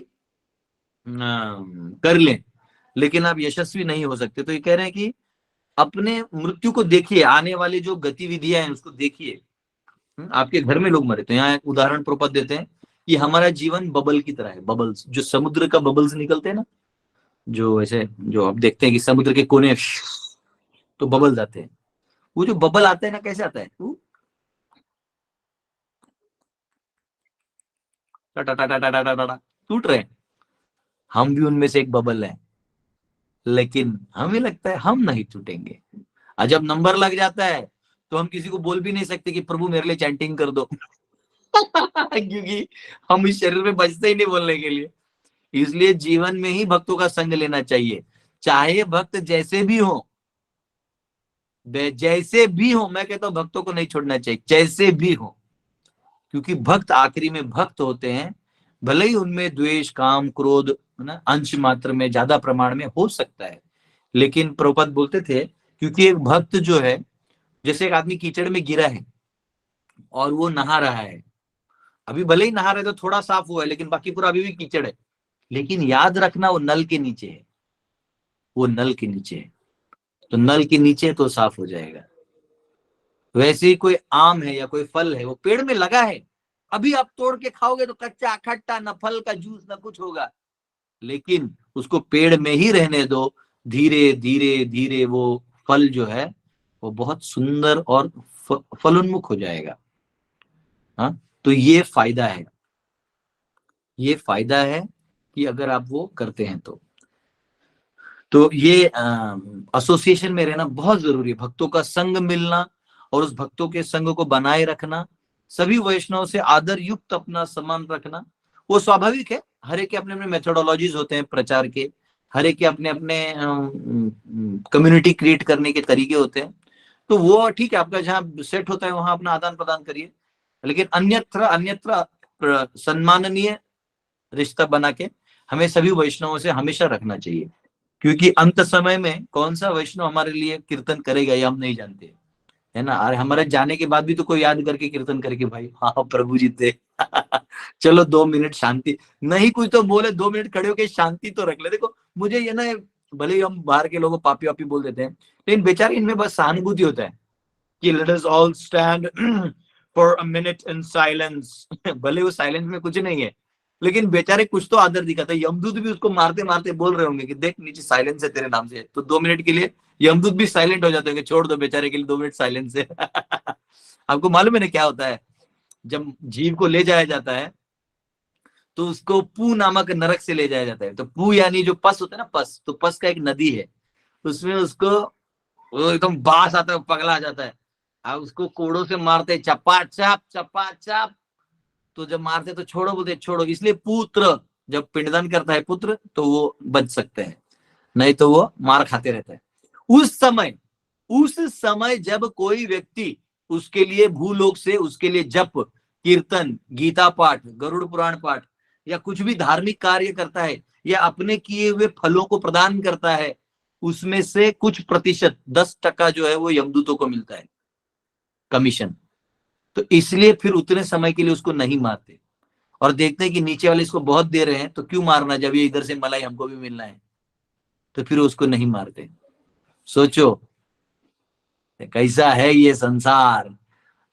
कर लें, लेकिन आप यशस्वी नहीं हो सकते। तो ये कह रहे हैं कि अपने मृत्यु को देखिए, आने वाली जो गतिविधियां हैं उसको देखिए। आपके घर में लोग मरे, तो यहाँ एक उदाहरण प्रपद देते हैं कि हमारा जीवन बबल की तरह है। बबल्स, जो समुद्र का बबल्स निकलते हैं ना, जो ऐसे, जो आप देखते हैं कि समुद्र के कोने तो बबल्स आते हैं, वो जो बबल आता है ना, कैसे आता है? टूट रहे हैं। हम भी उनमें से एक बबल है, लेकिन हमें लगता है हम नहीं टूटेंगे। और जब नंबर लग जाता है तो हम किसी को बोल भी नहीं सकते कि प्रभु मेरे लिए चैंटिंग कर दो। क्योंकि हम इस शरीर में बचते ही नहीं बोलने के लिए। इसलिए जीवन में ही भक्तों का संग लेना चाहिए, चाहे भक्त जैसे भी हो, जैसे भी हो। मैं कहता हूं भक्तों को नहीं छोड़ना चाहिए, जैसे भी हो, क्योंकि भक्त आखिरी में भक्त होते हैं। भले ही उनमें द्वेष काम क्रोध ना अंश मात्र में ज्यादा प्रमाण में हो सकता है, लेकिन प्रभुपाद बोलते थे क्योंकि एक भक्त जो है, जैसे एक आदमी कीचड़ में गिरा है और वो नहा रहा है, अभी भले ही नहा रहे तो थोड़ा साफ हुआ है, लेकिन बाकी पूरा अभी भी कीचड़ है। लेकिन याद रखना वो नल के नीचे है, वो नल के नीचे है, तो नल के नीचे तो साफ हो जाएगा। वैसे ही कोई आम है या कोई फल है, वो पेड़ में लगा है, अभी आप तोड़ के खाओगे तो कच्चा खट्टा, न फल का जूस न कुछ होगा, लेकिन उसको पेड़ में ही रहने दो, धीरे धीरे धीरे वो फल जो है वो बहुत सुंदर और फलोन्मुख हो जाएगा। हाँ, तो ये फायदा है, ये फायदा है कि अगर आप वो करते हैं तो ये एसोसिएशन में रहना बहुत जरूरी है। भक्तों का संग मिलना और उस भक्तों के संग को बनाए रखना, सभी वैष्णव से आदर युक्त अपना सम्मान रखना, वो स्वाभाविक है। हर एक के अपने अपने मेथोडोलॉजीज होते हैं प्रचार के, हर एक के अपने अपने कम्युनिटी क्रिएट करने के तरीके होते हैं। तो वो ठीक है, आपका जहाँ सेट होता है वहां अपना आदान प्रदान करिए, लेकिन अन्यत्र अन्यत्र सम्माननीय रिश्ता बना के हमें सभी वैष्णवों से हमेशा रखना चाहिए। क्योंकि अंत समय में कौन सा वैष्णव हमारे लिए कीर्तन करेगा ये हम नहीं जानते, है ना। अरे हमारे जाने के बाद भी तो कोई याद करके कीर्तन करके भाई हाँ प्रभु जी थे। चलो 2 मिनट शांति, नहीं कुछ तो बोले 2 मिनट खड़े होके शांति तो रख ले। देखो मुझे ये ना, भले ही हम बाहर के लोगों पापी वापी बोल देते हैं, लेकिन बेचारे इनमें बस सहानुभूति होता है कि let us all stand for a minute in silence. भले वो साइलेंस में कुछ नहीं है, लेकिन बेचारे कुछ तो आदर दिखाता है। यमदूत भी उसको मारते मारते बोल रहे होंगे कि देख नीचे साइलेंस है तेरे नाम से, तो 2 मिनट के लिए यमदूत भी साइलेंट हो जाते होंगे, छोड़ दो बेचारे के लिए 2 मिनट साइलेंस है। आपको मालूम है ना क्या होता है? जब जीव को ले जाया जाता है तो उसको पू नामक नरक से ले जाया जाता है। तो पू यानी जो पस होता है ना, पस, तो पस का एक नदी है, उसमें उसको वो एकदम बास आता है, पगला जाता है। अब उसको कोड़ों से मारते चपा चाप। तो जब मारते तो छोड़ो बोलते छोड़ो, इसलिए पुत्र जब पिंडदान करता है पुत्र तो वो बच सकते हैं, नहीं तो वो मार खाते रहता है। उस समय जब कोई व्यक्ति उसके लिए भूलोक से उसके लिए जप कीर्तन गीता पाठ गरुड़ पुराण पाठ या कुछ भी धार्मिक कार्य करता है या अपने किए हुए फलों को प्रदान करता है, उसमें से कुछ प्रतिशत 10% जो है वो यमदूतों को मिलता है कमीशन। तो इसलिए फिर उतने समय के लिए उसको नहीं मारते और देखते हैं कि नीचे वाले इसको बहुत दे रहे हैं तो क्यों मारना, जब ये इधर से मलाई हमको भी मिलना है, तो फिर उसको नहीं मारते। सोचो कैसा है ये संसार।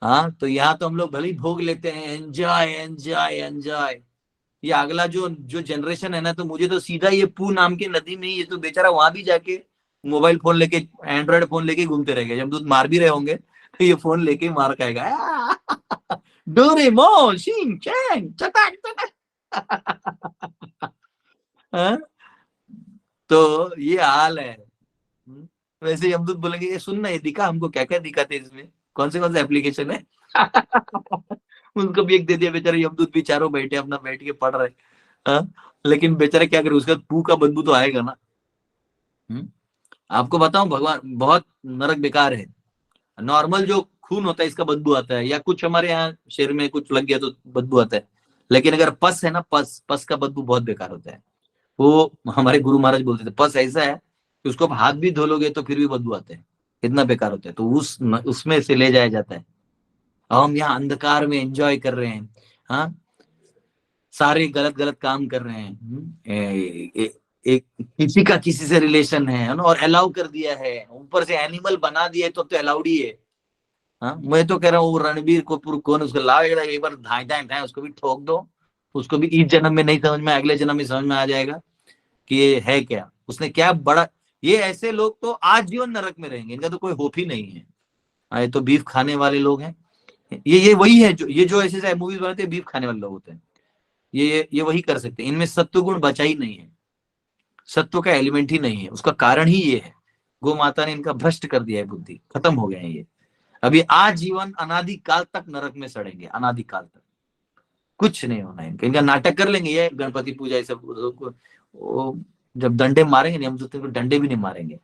हाँ, तो यहाँ तो हम लोग भले ही भोग लेते हैं, एंजॉय एंजॉय एंजॉय। ये अगला जो जो जनरेशन है ना, तो मुझे तो सीधा ये पू नाम की नदी में, ये तो बेचारा वहां भी जाके मोबाइल फोन लेके, एंड्रॉइड फोन लेके घूमते रहेंगे। जब दूध मार भी रहे होंगे तो ये फोन लेके ही मार खाएगा। डोरेमोन शिनचैन चटाक चटाक। हाँ? तो ये हाल है। वैसे यमदूत बोलेंगे ये सुन ना, ये दिखा हमको क्या क्या दिखाते इसमें, कौन से एप्लीकेशन है। उनको भी एक दे दिया, बेचारे यमदूत भी चारों बैठे अपना बैठ के पढ़ रहे। हाँ? लेकिन बेचारे क्या करे, उसका पू का बदबू तो आएगा ना। आपको बताऊं, भगवान बहुत नरक बेकार है। नॉर्मल जो खून होता है इसका बदबू आता है, या कुछ हमारे यहाँ शरीर में कुछ लग गया तो बदबू आता है। लेकिन अगर पस है ना, पस पस का बदबू बहुत बेकार होता है। वो हमारे गुरु महाराज बोलते थे पस ऐसा है कि उसको आप हाथ भी धो लोगे तो फिर भी बदबू आते हैं, इतना बेकार होता है। तो उसमें से ले जाया जाता है। हम यहाँ अंधकार में एंजॉय कर रहे हैं। हाँ, सारे गलत गलत काम कर रहे हैं। एक किसी का किसी से रिलेशन है ना, और अलाउ कर दिया है, ऊपर से एनिमल बना दिया है, तो अब तो अलाउड ही है। हाँ, मैं तो कह रहा हूँ रणबीर कपूर कौन, उसको लाओ एक बार धाए धाए धाए उसको भी ठोक दो। उसको भी इस जन्म में नहीं समझ में, अगले जन्म में समझ में आ जाएगा कि ये है क्या, उसने क्या बड़ा। ये ऐसे लोग तो आजीवन नरक में रहेंगे, इनका तो कोई होप ही नहीं है। ये तो बीफ खाने वाले लोग हैं। ये वही है जो ऐसे मूवीज बनाते हैं, बीफ खाने वाले लोग होते हैं। ये वही कर सकते हैं। इनमें सत्व गुण बचा ही नहीं है, सत्व का एलिमेंट ही नहीं है। उसका कारण ही ये है, गौ माता ने इनका भ्रष्ट कर दिया है, बुद्धि खत्म हो गया है ये। अभी आजीवन अनादि काल तक नरक में सड़ेंगे, अनादि काल तक कुछ नहीं होना है इनका नाटक कर लेंगे ये गणपति पूजा ये सब। वो जब डंडे मारेंगे नहीं, हम तो डंडे भी नहीं मारेंगे,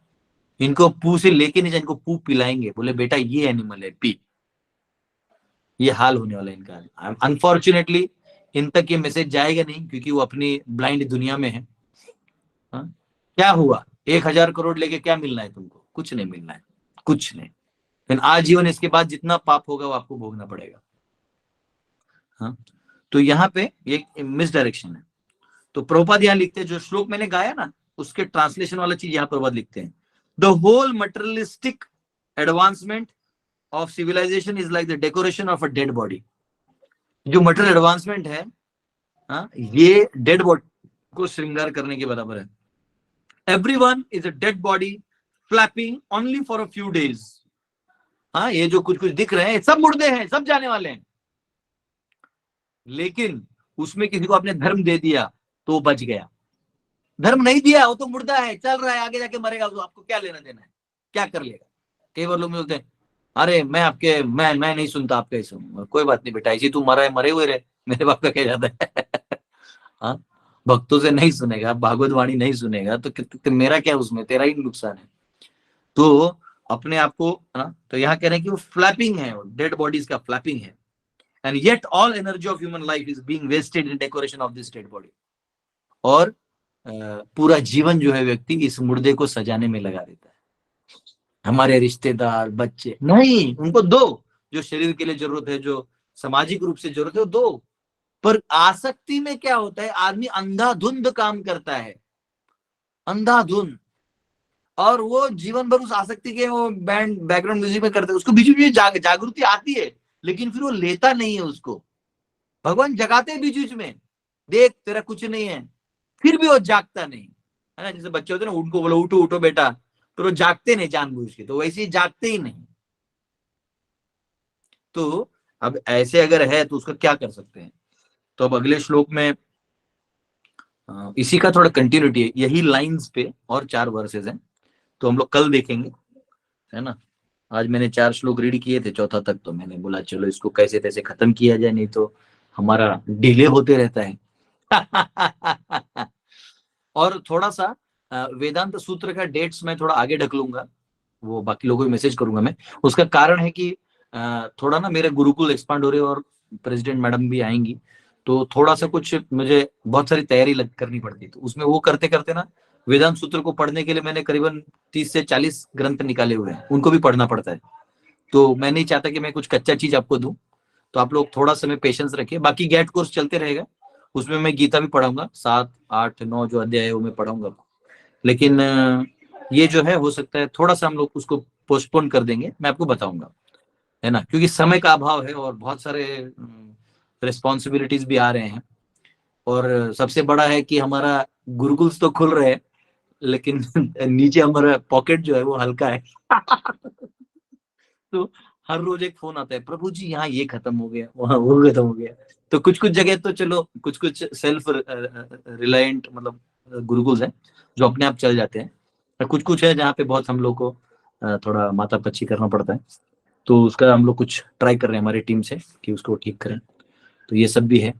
इनको पू से लेके नहीं जाए, इनको पू पिलाएंगे, बोले बेटा ये एनिमल है पी। ये हाल होने वाला है इनका। अनफॉर्चुनेटली इन तक ये मैसेज जाएगा नहीं, क्योंकि वो अपनी ब्लाइंड दुनिया में है। हाँ? क्या हुआ, 1,000 करोड़ लेके क्या मिलना है तुमको, कुछ नहीं मिलना है, कुछ नहीं। लेकिन आजीवन इसके बाद जितना पाप होगा वो आपको भोगना पड़ेगा। हाँ? तो यहाँ पे एक मिस डायरेक्शन है। तो प्रभुपाद यहाँ लिखते हैं, जो श्लोक मैंने गाया ना उसके ट्रांसलेशन वाला चीज यहाँ प्रभुपाद लिखते हैं, the whole materialistic advancement of civilization is like the decoration of a dead body. जो मटेरियल एडवांसमेंट है, हाँ, ये डेड बॉडी को श्रृंगार करने के बराबर है। Everyone is a dead body flapping only for a few days. हाँ, ये जो कुछ कुछ दिख रहे हैं सब मुर्दे हैं, सब जाने वाले हैं। लेकिन उसमें किसी को आपने धर्म दे दिया तो वो बच गया, धर्म नहीं दिया वो तो मुर्दा है, चल रहा है, आगे जाके मरेगा, तो आपको क्या लेना देना है, क्या कर लेगा। कई बार लोग बोलते हैं अरे मैं नहीं सुनता आपका, ऐसा कोई बात नहीं बेटा, ऐसी तू मरा है, मरे हुए रहे, मेरे बाप का क्या जाता है। हाँ, भक्तों से नहीं सुनेगा, भागवत वाणी नहीं सुनेगा तो मेरा क्या उसमें, तेरा ही नुकसान है। तो अपने आप को, तो यहाँ कह रहे हैं कि वो फ्लैपिंग है, डेड बॉडीज का फ्लैपिंग है। And yet all energy of human life is being wasted in decoration of this dead body. और पूरा जीवन जो है व्यक्ति इस मुर्दे को सजाने में लगा देता है। हमारे रिश्तेदार बच्चे नहीं, उनको दो, जो शरीर के लिए जरूरत है, जो सामाजिक रूप से जरूरत है वो दो। पर आसक्ति में क्या होता है, आदमी अंधाधुंध काम करता है, अंधाधुंध। और वो जीवन भर उस आसक्ति के वो बैंड बैकग्राउंड म्यूजिक में करते है, उसको बीच बीच में जागृति आती है, लेकिन फिर वो लेता नहीं है उसको। भगवान जगाते हैं बीच बीच में, देख तेरा कुछ नहीं है, फिर भी वो जागता नहीं है ना। जैसे बच्चे होते हैं ना, उनको बोलो उठो उठो बेटा, तो वो जागते नहीं जानबूझ के, तो वैसे ही जागते ही नहीं। तो अब ऐसे अगर है तो उसका क्या कर सकते हैं। तो अब अगले श्लोक में इसी का थोड़ा कंटिन्यूटी है, यही लाइंस पे और 4 वर्सेस हैं, तो हम लोग कल देखेंगे, है ना। आज मैंने 4 श्लोक रीड किए थे, चौथा तक तो मैंने बोला चलो इसको कैसे तैसे खत्म किया जाए, नहीं तो हमारा डिले होते रहता है। और थोड़ा सा वेदांत सूत्र का डेट्स मैं थोड़ा आगे ढकलूंगा, वो बाकी लोगों को मैसेज करूंगा मैं। उसका कारण है कि थोड़ा ना मेरे गुरुकुल एक्सपांड हो रहे हैं और प्रेसिडेंट मैडम भी आएंगी, तो थोड़ा सा कुछ मुझे बहुत सारी तैयारी करनी पड़ती, तो उसमें वो करते करते ना वेदांत सूत्र को पढ़ने के लिए मैंने करीबन 30 से 40 ग्रंथ निकाले हुए हैं, उनको भी पढ़ना पड़ता है। तो मैं नहीं चाहता कि मैं कुछ कच्चा चीज आपको दूं, तो आप लोग थोड़ा समय पेशेंस रखिए। बाकी गेट कोर्स चलते रहेगा, उसमें मैं गीता भी पढ़ाऊंगा, 7, 8, 9 जो अध्याय है वो मैं पढ़ाऊंगा। लेकिन ये जो है हो सकता है थोड़ा सा हम लोग उसको पोस्टपोन कर देंगे, मैं आपको बताऊंगा, है ना, क्योंकि समय का अभाव है और बहुत सारे रिस्पॉन्सिबिलिटीज भी आ रहे हैं। और सबसे बड़ा है कि हमारा गुरुकुल्स तो खुल रहे हैं, लेकिन नीचे हमारा पॉकेट जो है वो हल्का है। तो हर रोज एक फोन आता है, प्रभु जी यहाँ ये खत्म हो गया, वहां वो खत्म हो गया। तो कुछ कुछ जगह तो चलो कुछ कुछ सेल्फ रिलायंट मतलब गुरुकुल्स हैं जो अपने आप चल जाते हैं, और कुछ कुछ है जहाँ पे बहुत हम लोग को थोड़ा माथा पच्ची करना पड़ता है। तो उसका हम लोग कुछ ट्राई कर रहे हैं हमारी टीम से कि उसको ठीक करें। तो ये सब भी है।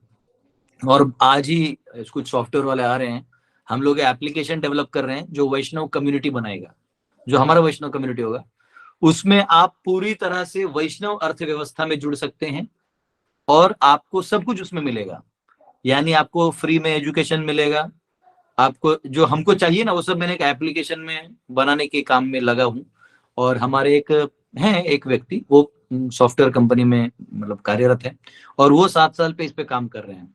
और आज ही कुछ सॉफ्टवेयर वाले आ रहे हैं, हम लोग एप्लीकेशन डेवलप कर रहे हैं जो वैष्णव कम्युनिटी बनाएगा, जो हमारा वैष्णव कम्युनिटी होगा उसमें आप पूरी तरह से वैष्णव अर्थव्यवस्था में जुड़ सकते हैं और आपको सब कुछ उसमें मिलेगा। यानी आपको फ्री में एजुकेशन मिलेगा, आपको जो हमको चाहिए ना वो सब मैंने एक एप्लीकेशन में बनाने के काम में लगा हूँ। और हमारे एक व्यक्ति वो सॉफ्टवेयर कंपनी में मतलब कार्यरत है और वो 7 साल पे इस पे काम कर रहे हैं।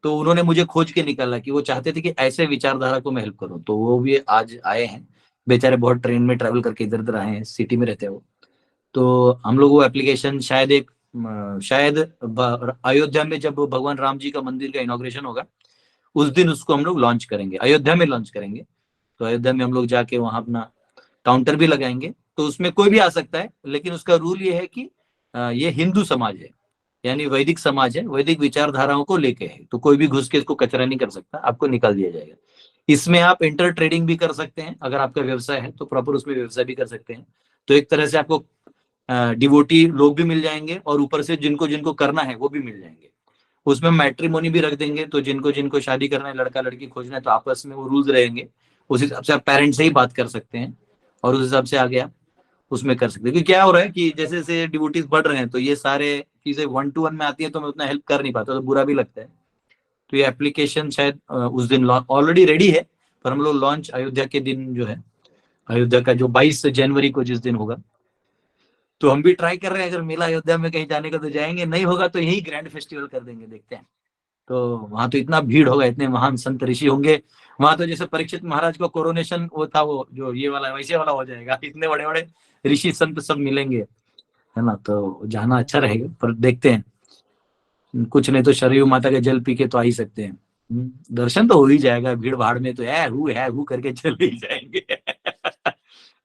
तो उन्होंने मुझे खोज के निकाला कि वो चाहते थे कि ऐसे विचारधारा को मैं हेल्प करूं, तो वो भी आज आए हैं। बेचारे बहुत ट्रेन में ट्रैवल करके इधर उधर आए हैं, सिटी में रहते हैं वो। तो हम लोग वो एप्लीकेशन शायद अयोध्या में जब भगवान राम जी का मंदिर का इनॉग्रेशन होगा उस दिन उसको हम लोग लॉन्च करेंगे, अयोध्या में लॉन्च करेंगे। तो अयोध्या में हम लोग जाके वहां अपना काउंटर भी लगाएंगे, तो उसमें कोई भी आ सकता है, लेकिन उसका रूल ये है कि ये हिंदू समाज है, यानी वैदिक समाज है, वैदिक विचारधाराओं को लेके है, तो कोई भी घुस के इसको कचरा नहीं कर सकता, आपको निकाल दिया जाएगा। इसमें आप इंटर ट्रेडिंग भी कर सकते हैं, अगर आपका व्यवसाय है तो प्रॉपर उसमें व्यवसाय भी कर सकते हैं। तो एक तरह से आपको डिवोटी लोग भी मिल जाएंगे और ऊपर से जिनको जिनको करना है वो भी मिल जाएंगे। उसमें मैट्रिमोनी भी रख देंगे, तो जिनको जिनको शादी करना है, लड़का लड़की खोजना है, तो आपस में वो रूल्स रहेंगे, उस हिसाब से आप पेरेंट्स से ही बात कर सकते हैं और उस हिसाब से आगे आप उसमें कर सकते हैं। क्योंकि क्या हो रहा है कि जैसे जैसे डिवोटीज बढ़ रहे हैं तो ये सारे चीजें 1-to-1 में आती है, तो मैं उतना हेल्प कर नहीं पाता, तो बुरा भी लगता है। तो ये एप्लीकेशन शायद उस दिन ऑलरेडी रेडी है, पर हम लोग लॉन्च अयोध्या के दिन जो है, अयोध्या का जो 22 जनवरी को जिस दिन होगा, तो हम भी ट्राई कर रहे हैं, अगर मेला अयोध्या में कहीं जाने का तो जाएंगे, नहीं होगा तो यही ग्रैंड फेस्टिवल कर देंगे, देखते हैं। तो वहां तो इतना भीड़ होगा, इतने महान संत ऋषि होंगे वहां, तो जैसे परीक्षित महाराज का कोरोनेशन वो था, वो जो ये वाला वैसे वाला हो जाएगा, इतने बड़े बड़े ऋषि संत सब मिलेंगे, है ना। तो जाना अच्छा रहेगा, पर देखते हैं, कुछ नहीं तो सरयू माता का जल पी के तो आ ही सकते हैं। दर्शन तो हो ही जाएगा, भीड़ भाड़ में तो है हु करके चले ही जाएंगे।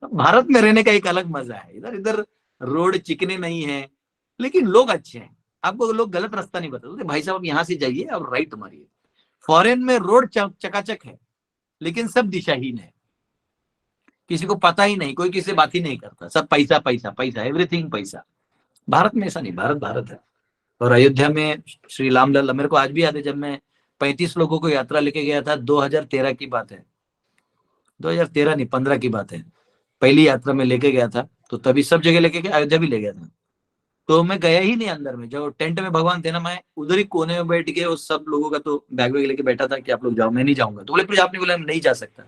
भारत में रहने का एक अलग मजा है, इधर इधर रोड चिकने नहीं है, लेकिन लोग अच्छे हैं। आपको लोग गलत रास्ता नहीं बताते, भाई साहब यहाँ से जाइए और राइट मारिए। फॉरेन में रोड चकाचक है, लेकिन सब दिशाहीन है, किसी को पता ही नहीं, कोई किसी से बात ही नहीं करता, सब पैसा पैसा पैसा, एवरीथिंग पैसा। भारत में ऐसा नहीं, भारत भारत है। और अयोध्या में श्री रामलला, मेरे को आज भी याद है, जब मैं 35 लोगों को यात्रा लेके गया था, 2013 की बात है, 2013 नहीं 15 की बात है, पहली यात्रा में लेके गया था, तो तभी सब जगह लेके गया, अयोध्या भी ले गया था। तो मैं गया ही नहीं अंदर में, जब टेंट में भगवान थे ना, मैं उधर ही कोने में बैठ के उस सब लोगों का तो बैग वैग लेके बैठा था कि आप लोग जाओ, मैं नहीं जाऊंगा। तो बोले फिर आपने बोला नहीं जा सकता।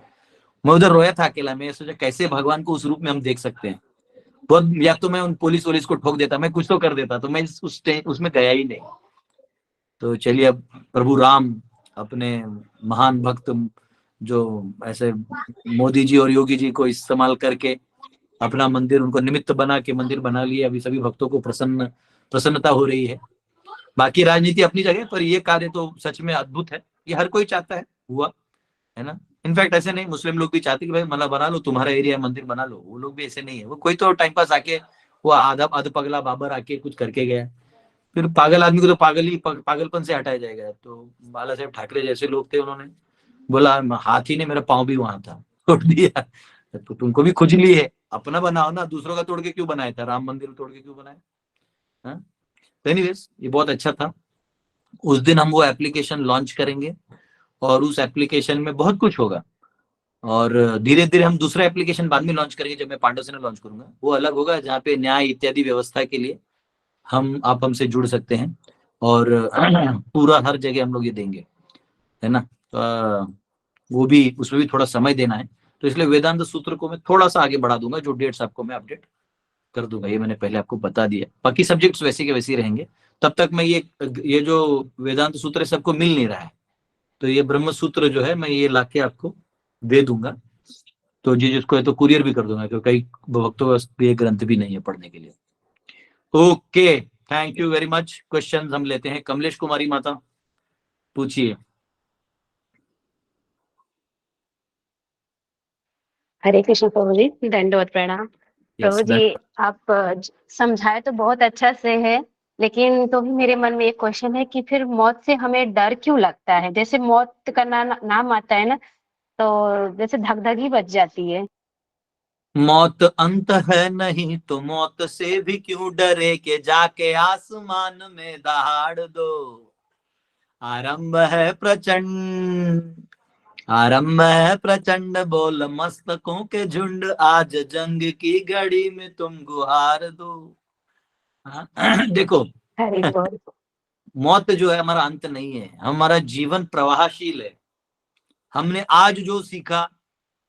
मैं उधर रोया था अकेला, मैं सोचा कैसे भगवान को उस रूप में हम देख सकते हैं। बहुत, या तो मैं उन पुलिस वोलिस को ठोक देता, मैं कुछ तो कर देता, तो मैं उसमें गया ही नहीं। तो चलिए, अब प्रभु राम अपने महान भक्त जो ऐसे मोदी जी और योगी जी को इस्तेमाल करके अपना मंदिर, उनको निमित्त बना के मंदिर बना लिए, अभी सभी भक्तों को प्रसन्नता हो रही है। बाकी राजनीति अपनी जगह, पर ये कार्य तो सच में अद्भुत है, ये हर कोई चाहता है हुआ, है ना। इनफैक्ट ऐसे नहीं, मुस्लिम लोग भी चाहते कि भाई मला बना लो, तुम्हारा एरिया मंदिर बना लो, वो लोग भी ऐसे नहीं है। वो कोई तो टाइम पास आके वो आधा अध पगला बाबर आके कुछ करके गया, फिर पागल आदमी को तो पागलपन से हटाया जाएगा। तो बाला साहेब ठाकरे जैसे लोग थे, उन्होंने बोला हाथी ने मेरा पाँव भी वहां था, तोड़ दिया। तो तुमको भी खुजली है, अपना बनाओ ना, दूसरों का तोड़ के क्यों बनाया था, राम मंदिर तोड़ के क्यों बनाया। तो एनीवेज ये बहुत अच्छा था। उस दिन हम वो एप्लीकेशन लॉन्च करेंगे और उस एप्लीकेशन में बहुत कुछ होगा, और धीरे धीरे हम दूसरा एप्लीकेशन बाद में लॉन्च करेंगे, जब मैं पांडव सेना लॉन्च करूंगा, वो अलग होगा, जहाँ पे न्याय इत्यादि व्यवस्था के लिए आप हमसे जुड़ सकते हैं। और पूरा हर जगह हम लोग ये देंगे, है ना। वो भी, उसमें भी थोड़ा समय देना है, तो इसलिए वेदांत सूत्र को मैं थोड़ा सा आगे बढ़ा दूंगा, जो डेट्स आपको मैं अपडेट कर दूंगा, ये मैंने पहले आपको बता दिया। बाकी सब्जेक्ट्स वैसे के वैसे ही रहेंगे। तब तक मैं ये जो वेदांत सूत्र है सबको मिल नहीं रहा है, तो ये ब्रह्म सूत्र जो है मैं ये लाके आपको दे दूंगा, तो जी जिसको है तो कुरियर भी कर दूंगा, क्योंकि कई वक्तों का ये ग्रंथ भी नहीं है पढ़ने के लिए। Okay, thank you very much. Question हम लेते हैं। कमलेश कुमारी माता, पूछिए। हरे कृष्ण प्रभु जी, दंडवत प्रणाम। प्रभु यस, जी, आप समझाए तो बहुत अच्छा से है, लेकिन तो भी मेरे मन में एक क्वेश्चन है कि फिर मौत से हमें डर क्यों लगता है? जैसे मौत का नाम आता है ना, तो जैसे धक धक ही बच जाती है। मौत अंत है नहीं तो मौत से भी क्यों डरे, के जाके आसमान में दहाड़ दो। आरंभ है प्रचंड, आरंभ है प्रचंड, बोल मस्तकों के झुंड, आज जंग की घड़ी में तुम गुहार दो। हाँ, देखो, हरे बोल। मौत जो है हमारा अंत नहीं है, हमारा जीवन प्रवाहशील है। हमने आज जो सीखा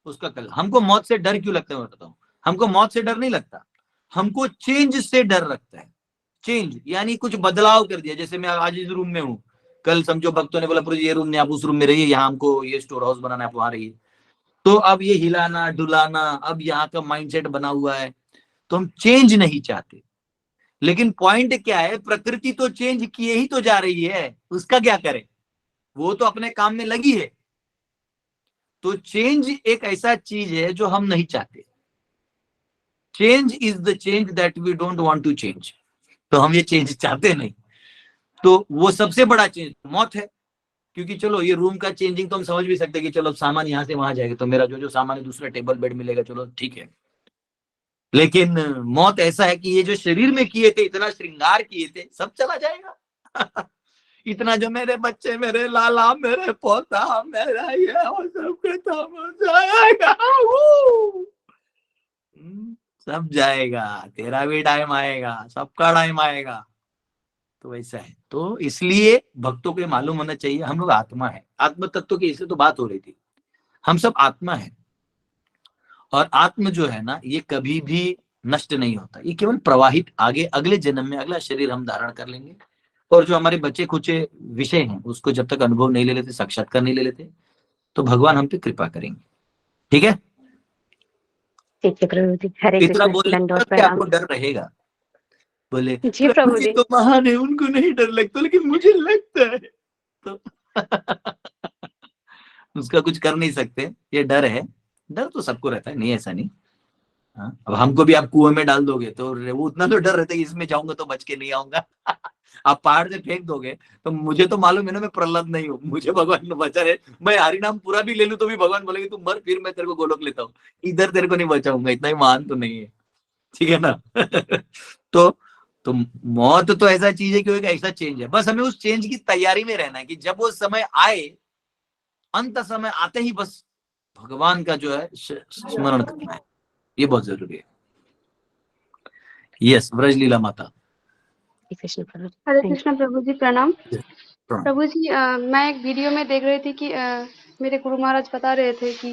उसका कल। हमको मौत से डर क्यों लगता है मैं बताऊं। हमको मौत से डर नहीं लगता, हमको चेंज से डर लगता है। चेंज यानी कुछ बदलाव कर दिया। जैसे मैं आज इस रूम में हूँ, कल समझो भक्तों ने बोला प्रभु जी ये रूम नहीं, आप उस रूम में रहिए, यहाँ हमको ये स्टोर हाउस बनाना है, आप वहां रहिए। तो अब ये हिलाना डुलाना, अब यहाँ का माइंडसेट बना हुआ है, तो हम चेंज नहीं चाहते। लेकिन पॉइंट क्या है, प्रकृति तो चेंज किए ही तो जा रही है, उसका क्या करे, वो तो अपने काम में लगी है। तो चेंज एक ऐसा चीज है जो हम नहीं चाहते। Change is the change that we don't want to change. तो हम ये चेंज चाहते नहीं। तो वो सबसे बड़ा चेंज मौत है। क्योंकि चलो ये रूम का चेंजिंग तो हम समझ भी सकते हैं कि चलो सामान यहाँ से वहां जाएगा, तो मेरा जो जो सामान है दूसरा टेबल बेड मिलेगा, चलो ठीक है। लेकिन मौत ऐसा है कि ये जो शरीर में किए थे, इतना श्रृंगार किए थे, सब चला जाएगा। इतना जो मेरे बच्चे, मेरे लाला, मेरे पोता, मेरा ये और सब खत्म हो जाएगा। सब जाएगा, तेरा भी टाइम आएगा, सबका टाइम आएगा। तो वैसा है। तो इसलिए भक्तों को मालूम होना चाहिए हम लोग आत्मा है। आत्म तत्व की इससे तो बात हो रही थी, हम सब आत्मा है। और आत्म जो है ना, ये कभी भी नष्ट नहीं होता, ये केवल प्रवाहित आगे अगले जन्म में अगला शरीर हम धारण कर लेंगे। और जो हमारे बचे खुचे विषय हैं उसको जब तक अनुभव नहीं ले लेते, साक्षात्कार नहीं ले लेते, तो भगवान हम पे कृपा करेंगे। ठीक है, ठीक है प्रभु जी, हरे इतना कृष्ण, बोलने दंडवत से आपको प्रणाम। डर रहेगा। बोले जी प्रभु प्रभु जी जी। तो महान है, उनको नहीं डर लगता, लेकिन मुझे लगता है। तो उसका कुछ कर नहीं सकते, ये डर है। डर तो सबको रहता है, नहीं ऐसा नहीं। हाँ? अब हमको भी आप कुएं में डाल दोगे तो वो उतना तो डर रहता है कि इसमें जाऊंगा तो बच के नहीं आऊंगा। आप पहाड़ से फेंक दोगे तो मुझे तो मालूम है ना, मैं प्रहलाद नहीं हूँ, मुझे भगवान ने बचा है। मैं हरि नाम पूरा भी ले लूं तो भी भगवान बोलेंगे तू मर, फिर मैं तेरे को गोलोक लेता हूँ, इधर तेरे को नहीं बचाऊंगा, इतना ही महान तो नहीं है। ठीक है ना। तो तो मौत तो ऐसा चीज है कि एक ऐसा चेंज है, बस हमें उस चेंज की तैयारी में रहना है कि जब वो समय आए, अंत समय आते ही बस भगवान का जो है स्मरण करना है, ये बहुत जरूरी है। यस, ब्रजलीला माता। हरे कृष्ण प्रभु जी, हरे थैंक कृष्ण प्रभु जी, प्रणाम। प्रणाम। प्रभु जी, मैं एक वीडियो में देख रही थी कि मेरे गुरु महाराज बता रहे थे कि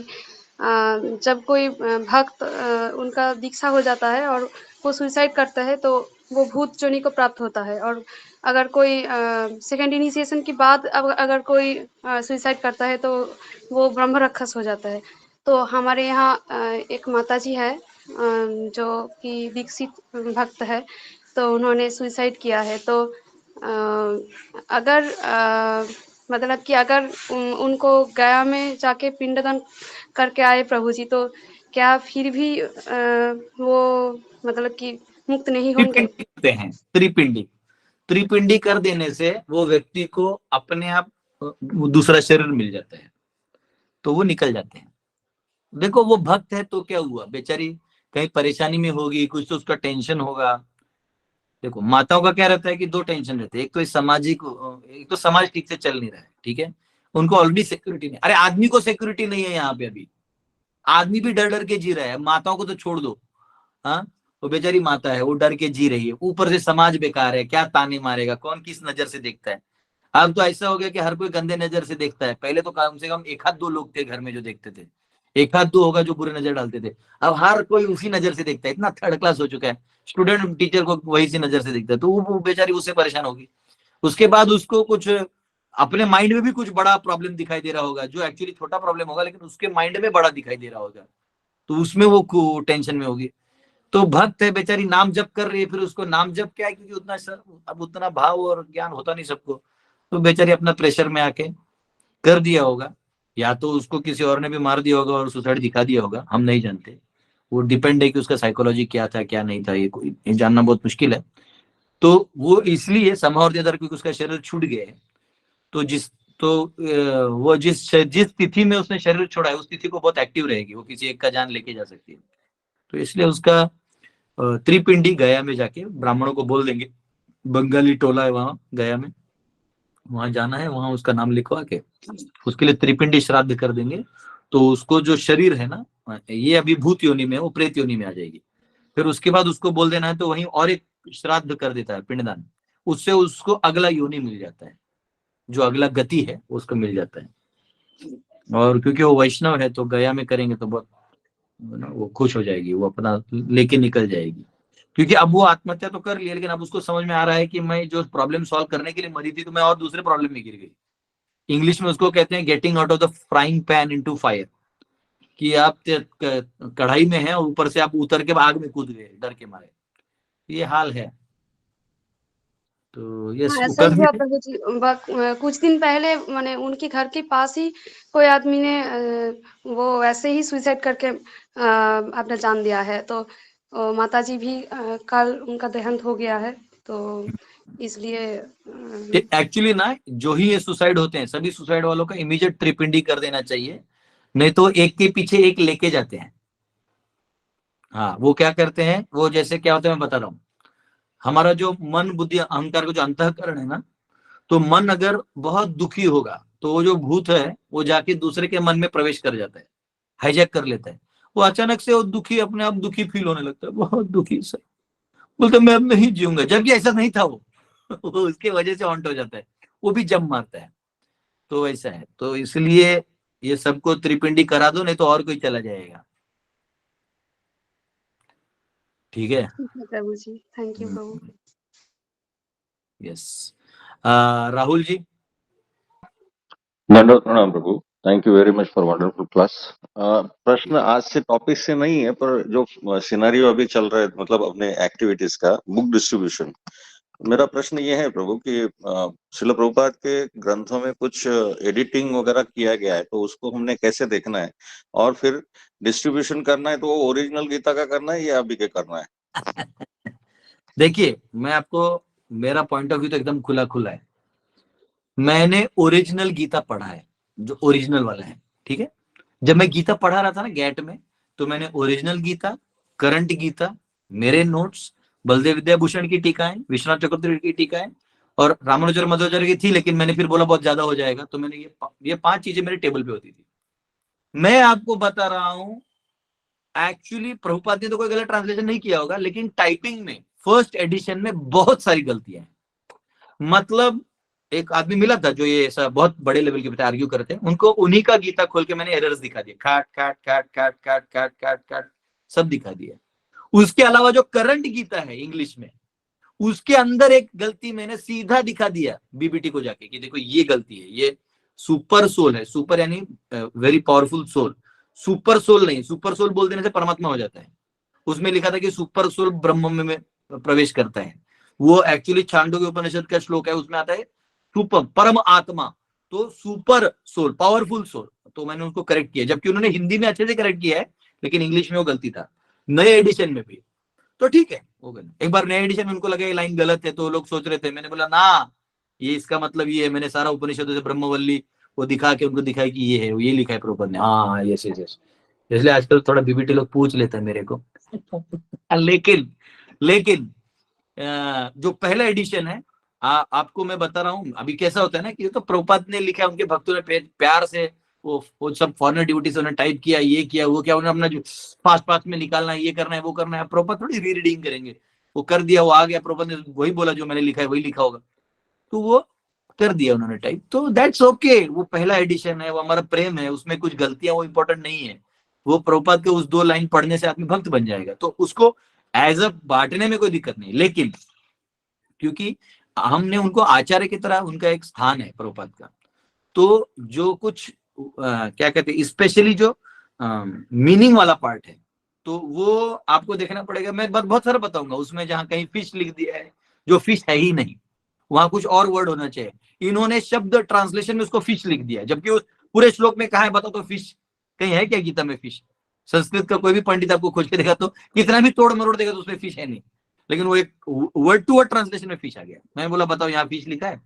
जब कोई भक्त उनका दीक्षा हो जाता है और वो सुसाइड करता है तो वो भूत जोनि को प्राप्त होता है। और अगर कोई सेकेंड इनिशिएशन के बाद अगर कोई सुसाइड करता है तो वो ब्रह्म राक्षस हो जाता है। तो हमारे यहाँ एक माता जी है जो कि दीक्षित भक्त है, तो उन्होंने सुसाइड किया है। तो अगर मतलब कि अगर उनको गया में जाके पिंडदान करके आए प्रभु जी, तो क्या फिर भी वो मतलब कि मुक्त नहीं होंगे? त्रिपिंडी करते हैं, त्रिपिंडी। त्रिपिंडी कर देने से वो व्यक्ति को अपने आप दूसरा शरीर मिल जाता है, तो वो निकल जाते हैं। देखो वो भक्त है तो क्या हुआ, बेचारी कहीं परेशानी में होगी, कुछ तो उसका टेंशन होगा। देखो माताओं का क्या रहता है कि दो टेंशन रहते हैं, एक तो सामाजिक, एक तो समाज ठीक से चल नहीं रहा है, ठीक है, उनको ऑलरेडी सिक्योरिटी नहीं। अरे आदमी को सिक्योरिटी नहीं है यहाँ पे, अभी आदमी भी डर डर के जी रहा है, माताओं को तो छोड़ दो। हाँ, वो बेचारी माता है, वो डर के जी रही है, ऊपर से समाज बेकार है, क्या ताने मारेगा, कौन किस नजर से देखता है। अब तो ऐसा हो गया कि हर कोई गंदे नजर से देखता है। पहले तो कम से कम एक आध दो लोग थे घर में जो देखते थे, एक आध दो होगा जो बुरे नजर डालते थे। अब हर कोई उसी नजर से देखता है, इतना थर्ड क्लास हो चुका है। स्टूडेंट टीचर को वही सी नजर से देखता है, तो वो बेचारी उससे परेशान होगी। उसके बाद उसको कुछ अपने माइंड में भी कुछ बड़ा प्रॉब्लम दिखाई दे रहा होगा, जो एक्चुअली छोटा प्रॉब्लम होगा लेकिन उसके माइंड में बड़ा दिखाई दे रहा होगा, तो उसमें वो टेंशन में होगी। तो भक्त है बेचारी, नाम जप कर रही है, फिर उसको नाम जप क्या है, क्योंकि अब उतना भाव और ज्ञान होता नहीं सबको, तो बेचारी अपना प्रेशर में आके कर दिया होगा, या तो उसको किसी और ने भी मार दिया होगा और सुसाइड दिखा दिया होगा, हम नहीं जानते। वो डिपेंड है कि उसका साइकोलॉजी क्या था क्या नहीं था, ये जानना बहुत मुश्किल है। तो वो इसलिए समहाउ और द अदर, क्योंकि उसका शरीर छूट गया है, तो वो जिस तिथि में उसने शरीर छोड़ा है उस तिथि को बहुत एक्टिव रहेगी, वो किसी एक का जान लेके जा सकती है। तो इसलिए उसका त्रिपिंडी गया में जाके ब्राह्मणों को बोल देंगे, बंगाली टोला है वहां गया में, वहां जाना है, वहां उसका नाम लिखवा के उसके लिए त्रिपिंडी श्राद्ध कर देंगे। तो उसको जो शरीर है ना, ये अभी भूत योनि में है, वो प्रेत योनि में आ जाएगी। फिर उसके बाद उसको बोल देना है, तो वहीं और एक श्राद्ध कर देता है पिंडदान, उससे उसको अगला योनि मिल जाता है, जो अगला गति है उसको मिल जाता है। और क्योंकि वो वैष्णव है तो गया में करेंगे तो बहुत वो खुश हो जाएगी, वो अपना लेके निकल जाएगी। क्योंकि अब वो आत्महत्या तो कर लिया, लेकिन अब उसको समझ में आ रहा है कि मैं जो प्रॉब्लम सॉल्व करने के लिए मरी थी, तो मैं और दूसरे प्रॉब्लम में गिर गई। इंग्लिश में उसको कहते हैं getting out of the frying pan into fire, कि आप कढ़ाई में हैं और ऊपर से आप उतर के आग में कूद गए डर के मारे, ये हाल है। तो ये हाँ, ऐसा ही हुआ प्रभु जी। कुछ दिन पहले माने उनके घर के पास ही कोई आदमी ने वो ऐसे ही सुसाइड करके अपना जान दिया है। तो माता जी भी कल उनका देहांत हो गया है, तो इसलिए एक्चुअली ना, जो ही ये सुसाइड होते हैं सभी सुसाइड वालों का इमीडिएट त्रिपिंडी कर देना चाहिए, नहीं तो एक के पीछे एक लेके जाते हैं। हाँ, वो क्या करते हैं, वो जैसे क्या होता है मैं बता रहा हूँ। हमारा जो मन बुद्धि अहंकार का जो अंतःकरण है ना, तो मन अगर बहुत दुखी होगा तो वो जो भूत है वो जाके दूसरे के मन में प्रवेश कर जाता है, हाईजैक कर लेता है। वो अचानक से वो दुखी, अपने आप दुखी फील होने लगता है, बहुत दुखी सर, बोलते मैं अब नहीं जीऊंगा, जबकि ऐसा नहीं था वो वो उसके वजह से हॉन्ट हो जाता है, वो भी जम मारता है। तो ऐसा है, तो इसलिए ये सबको त्रिपिंडी करा दो, नहीं तो और कोई चला जाएगा। ठीक है प्रभु जी, थैंक यू प्रभु। यस, राहुल जी। दंडवत प्रणाम प्रभु, thank you very much for wonderful class. प्रश्न आज से टॉपिक से नहीं है, पर जो सिनेरियो अभी चल रहा है, मतलब अपने एक्टिविटीज का बुक डिस्ट्रीब्यूशन, मेरा प्रश्न ये है प्रभु कि श्रील प्रभुपाद के ग्रंथों में कुछ एडिटिंग वगैरह किया गया है, तो उसको हमने कैसे देखना है, और फिर डिस्ट्रीब्यूशन करना है तो वो ओरिजिनल गीता का करना है या अभी के करना है? देखिए, मैं आपको, मेरा पॉइंट ऑफ व्यू तो एकदम खुला खुला है। मैंने ओरिजिनल गीता पढ़ा है, जो ओरिजिनल वाला है, ठीक है। जब मैं गीता पढ़ा रहा था ना गैट में, तो मैंने ओरिजिनल गीता, करंट गीता, मेरे नोट्स, बलदेव विद्याभूषण की टीकाएं, विश्वनाथ चक्रवर्ती की टीकाएं, और रामानुजर मध्वाचार्य की थी, लेकिन मैंने फिर बोला बहुत ज्यादा हो जाएगा, तो मैंने ये 5 चीजें मेरे टेबल पे होती थी। मैं आपको बता रहा हूं, एक्चुअली प्रभुपाद ने तो कोई गलत ट्रांसलेशन नहीं किया होगा, लेकिन टाइपिंग में फर्स्ट एडिशन में बहुत सारी गलतियां हैं। मतलब एक आदमी मिला था जो ये ऐसा बहुत बड़े लेवल के पे आर्ग्यू करते हैं, उनको उन्हीं का गीता खोल के मैंने एरर्स दिखा दिए, काट काट काट काट काट काट काट काट सब दिखा दिया। उसके अलावा जो करंट गीता है इंग्लिश में, उसके अंदर एक गलती मैंने सीधा दिखा दिया बीबीटी को जाके कि देखो ये गलती है, ये सुपर सोल है, सुपर यानी very powerful soul, super soul नहीं, सुपर सोल बोल देने से परमात्मा हो जाता है। उसमें लिखा था कि सुपर सोल ब्रह्म में प्रवेश करता है, वो एक्चुअली छांदोग्य उपनिषद का श्लोक है, उसमें आता है सुपर परम आत्मा, तो सुपर सोल पावरफुल सोल। तो मैंने उनको करेक्ट किया, जबकि उन्होंने हिंदी में अच्छे से करेक्ट किया है, लेकिन इंग्लिश में वो गलती था, नए एडिशन में भी। तो ठीक है, वो गलत, एक बार नए एडिशन में उनको लगा ये लाइन गलत है, तो लोग सोच रहे थे, मैंने बोला ना, ये इसका मतलब ये है, मैंने सारा उपनिषदों से ब्रह्मवल्ली वो दिखा के उनको दिखाया कि ये है, ये लिखा है प्रभुपाद ने, हाँ यस यस यस। इसलिए आजकल थोड़ा बीबीटी लोग पूछ लेते हैं मेरे को लेकिन जो पहला एडिशन है, आपको मैं बता रहा हूँ, अभी कैसा होता है ना कि ये तो प्रभुपाद ने लिखा है, उनके भक्तों ने प्यार से वो सब फॉरेनर डिवोटीज उन्होंने टाइप किया, ये किया वो किया, उन्होंने अपना जो फास्ट फास्ट में निकालना है, ये करना है वो करना है, प्रॉपर थोड़ी रीडिंग करेंगे। वो कर दिया, वो आ गया, प्रॉपर ने वही बोला जो मैंने लिखा है वही लिखा होगा, तो वो कर दिया उन्होंने टाइप, तो दैट्स ओके। वो पहला एडिशन है, वो हमारा प्रेम है, उसमें कुछ गलतियां वो इंपॉर्टेंट नहीं है। वो प्रभुपाद के उस 2 लाइन पढ़ने से आदमी भक्त बन जाएगा, तो उसको एज अ बांटने में कोई दिक्कत नहीं। लेकिन क्योंकि हमने उनको आचार्य की तरह, उनका एक स्थान है प्रभुपाद का, तो जो कुछ क्या कहते हैं स्पेशली जो मीनिंग वाला पार्ट है, तो वो आपको देखना पड़ेगा। मैं बहुत सारा बताऊंगा उसमें, जहां कहीं फिश लिख दिया है जो फिश है ही नहीं, वहां कुछ और वर्ड होना चाहिए। इन्होंने शब्द ट्रांसलेशन में उसको फिश लिख दिया, जबकि उस पूरे श्लोक में कहा है बताओ तो फिश कहीं है क्या गीता में फिश? संस्कृत का कोई भी पंडित आपको खोज के देगा तो कितना भी तोड़ मरोड़ देगा तो उसमें फिश है नहीं, लेकिन वो एक वर्ड टू वर्ड ट्रांसलेशन में फिश आ गया। मैंने बोला बताओ यहाँ फिश लिखा है?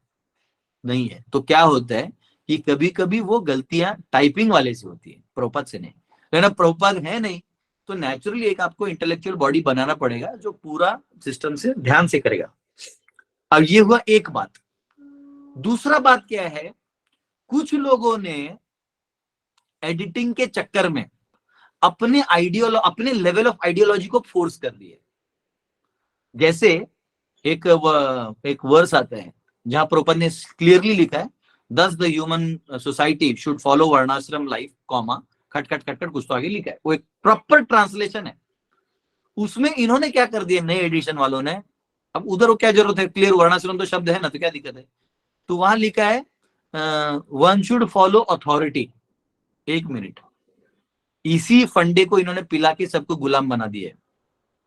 नहीं है। तो क्या होता है कि कभी कभी वो गलतियां टाइपिंग वाले से होती है, प्रभुपाद से नहीं। लेकिन प्रभुपाद है नहीं तो नेचुरली एक आपको इंटेलेक्चुअल बॉडी बनाना पड़ेगा जो पूरा सिस्टम से ध्यान से करेगा। अब ये हुआ एक बात। दूसरा बात क्या है, कुछ लोगों ने एडिटिंग के चक्कर में अपने लेवल ऑफ आइडियोलॉजी को फोर्स कर दिए। जैसे एक वर्स आता है जहां प्रभुपाद ने क्लियरली लिखा है, thus the human society should follow वर्णाश्रम लाइफ कॉमा खट खट खट खट कुछ तो आगे लिखा है, वो एक प्रॉपर ट्रांसलेशन है। उसमें इन्होंने क्या कर दिया नए एडिशन वालों ने, अब उधर वो क्या जरूरत है, क्लियर वर्णाश्रम तो शब्द है ना, तो क्या दिक्कत है। तो वहां लिखा है one should follow authority. 1 minute, इसी फंडे को इन्होंने पिला के सबको गुलाम बना दिया है।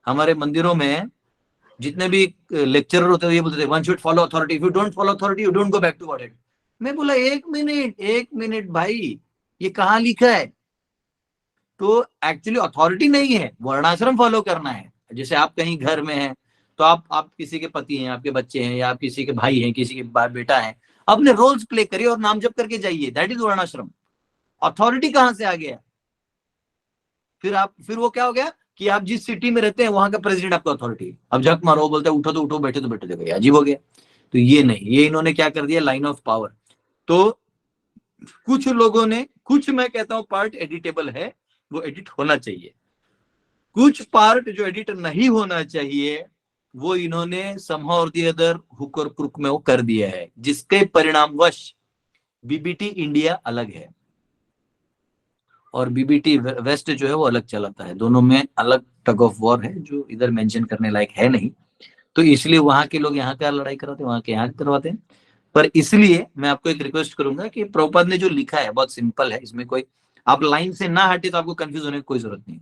हमारे मंदिरों में जितने भी लेक्चरर होते हैं ये बोलते थे one should follow authority, if you don't follow authority you don't go back to Godhead. मैं बोला 1 मिनट भाई, ये कहाँ लिखा है? तो एक्चुअली अथॉरिटी नहीं है, वर्णाश्रम फॉलो करना है। जैसे आप कहीं घर में हैं तो आप किसी के पति हैं, आपके बच्चे हैं, या आप किसी के भाई हैं, किसी के बेटा है, अपने रोल्स प्ले करिए और नाम जप करके जाइए, दैट इज वर्णाश्रम। अथॉरिटी कहां से आ गया? फिर वो क्या हो गया कि आप जिस सिटी में रहते हैं वहां का प्रेसिडेंट आपका अथॉरिटी। अब झक मारो बोलते उठो तो उठो, बैठे तो बैठे, देखो अजीब हो गया। तो ये नहीं, ये इन्होंने क्या कर दिया, लाइन ऑफ पावर। तो कुछ लोगों ने, कुछ मैं कहता हूं पार्ट एडिटेबल है, वो एडिट होना चाहिए। कुछ पार्ट जो एडिट नहीं होना चाहिए वो इन्होंने somehow or the other hook और क्रुक में वो कर दिया है, जिसके परिणामवश बीबीटी इंडिया अलग है और बीबीटी वेस्ट जो है वो अलग चलाता है। दोनों में अलग टग ऑफ वॉर है जो इधर मेंशन करने लायक है नहीं। तो इसलिए वहां के लोग यहाँ का लड़ाई करवाते हैं, वहां के यहाँ करवाते हैं। पर इसलिए मैं आपको एक रिक्वेस्ट करूंगा कि प्रभुपाद ने जो लिखा है बहुत सिंपल है, इसमें कोई आप लाइन से ना हटे तो आपको कंफ्यूज होने की कोई जरूरत नहीं।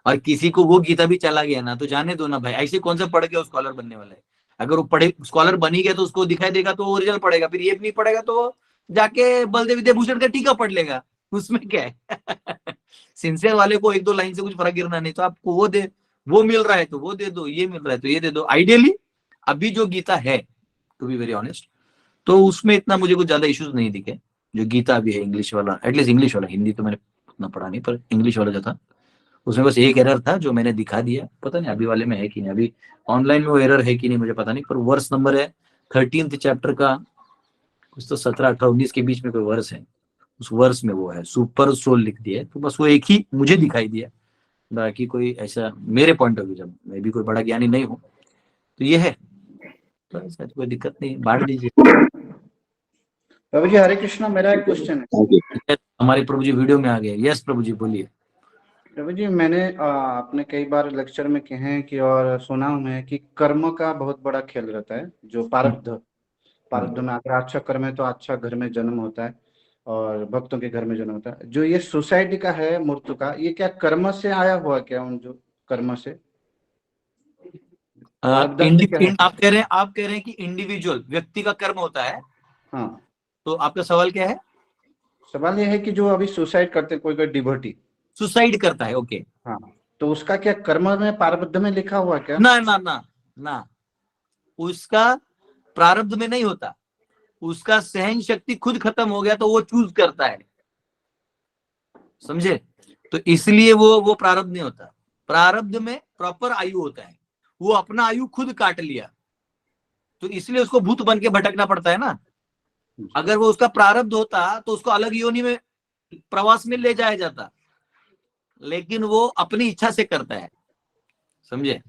और किसी को वो गीता भी चला गया ना तो जाने दो ना भाई, ऐसे कौन सा पढ़ के वो स्कॉलर बनने वाला है। अगर वो पढ़े स्कॉलर बन ही गया तो उसको दिखाई देगा तो ओरिजिनल पढ़ेगा, फिर ये भी नहीं पढ़ेगा तो जाके बलदेव विद्याभूषण का टीका पढ़ लेगा, उसमें क्या है। सिंसियर वाले को 1-2 लाइन से कुछ फर्क गिरना नहीं, तो आपको वो मिल रहा है तो वो दे दो, ये मिल रहा है तो ये दे दो। आइडियली अभी जो गीता है, टू बी वेरी ऑनेस्ट, तो उसमें इतना मुझे कुछ ज्यादा इश्यूज नहीं दिखे। जो गीता भी है इंग्लिश वाला, एटलीस्ट इंग्लिश वाला, हिंदी तो मैंने उतना पढ़ा नहीं, पर इंग्लिश वाला जो था उसमें बस एक एरर था जो मैंने दिखा दिया। पता नहीं अभी वाले में है कि नहीं, अभी ऑनलाइन में वो एरर है कि नहीं मुझे पता नहीं, पर वर्स नंबर है 13th चैप्टर का, कुछ तो 17, 18, 19 के बीच में कोई वर्स है, उस वर्स में वो है सुपर सोल लिख दिया है। तो बस वो एक ही मुझे दिखाई दिया, बाकी कोई ऐसा मेरे पॉइंट ऑफ व्यू, जब मैं भी कोई बड़ा ज्ञानी नहीं हूँ, तो ये है, तो ऐसा कोई दिक्कत नहीं, बांट दीजिए। प्रभु जी हरे कृष्णा, मेरा एक क्वेश्चन है। हमारे प्रभु जी वीडियो में आ गए। यस प्रभु जी बोलिए। प्रभु जी मैंने आपने कई बार लेक्चर में कहे हैं कि और सुना हूं मैं कि कर्म का बहुत बड़ा खेल रहता है, जो प्रारब्ध में अगर अच्छा कर्म है तो अच्छा घर में जन्म होता है और भक्तों के घर में जन्म होता है। जो ये सोसाइटी का है मूर्त का, ये क्या कर्म से आया हुआ क्या? उन जो कर्म से आप कह रहे हैं कि इंडिविजुअल व्यक्ति का कर्म होता है। हाँ, तो आपका सवाल क्या है? सवाल ये है कि जो अभी सुसाइड करते कोई डिवोटी सुसाइड करता है, ओके, हाँ, तो उसका क्या कर्म में प्रारब्ध में लिखा हुआ क्या? ना ना ना ना, उसका प्रारब्ध में नहीं होता, उसका सहन शक्ति खुद खत्म हो गया तो वो चूज करता है, समझे? तो इसलिए वो प्रारब्ध नहीं होता। प्रारब्ध में प्रॉपर आयु होता है, वो अपना आयु खुद काट लिया तो इसलिए उसको भूत बन के भटकना पड़ता है ना। अगर वो उसका प्रारब्ध होता तो उसको अलग योनि में प्रवास में ले जाया जाता, लेकिन वो अपनी इच्छा से करता है, समझे।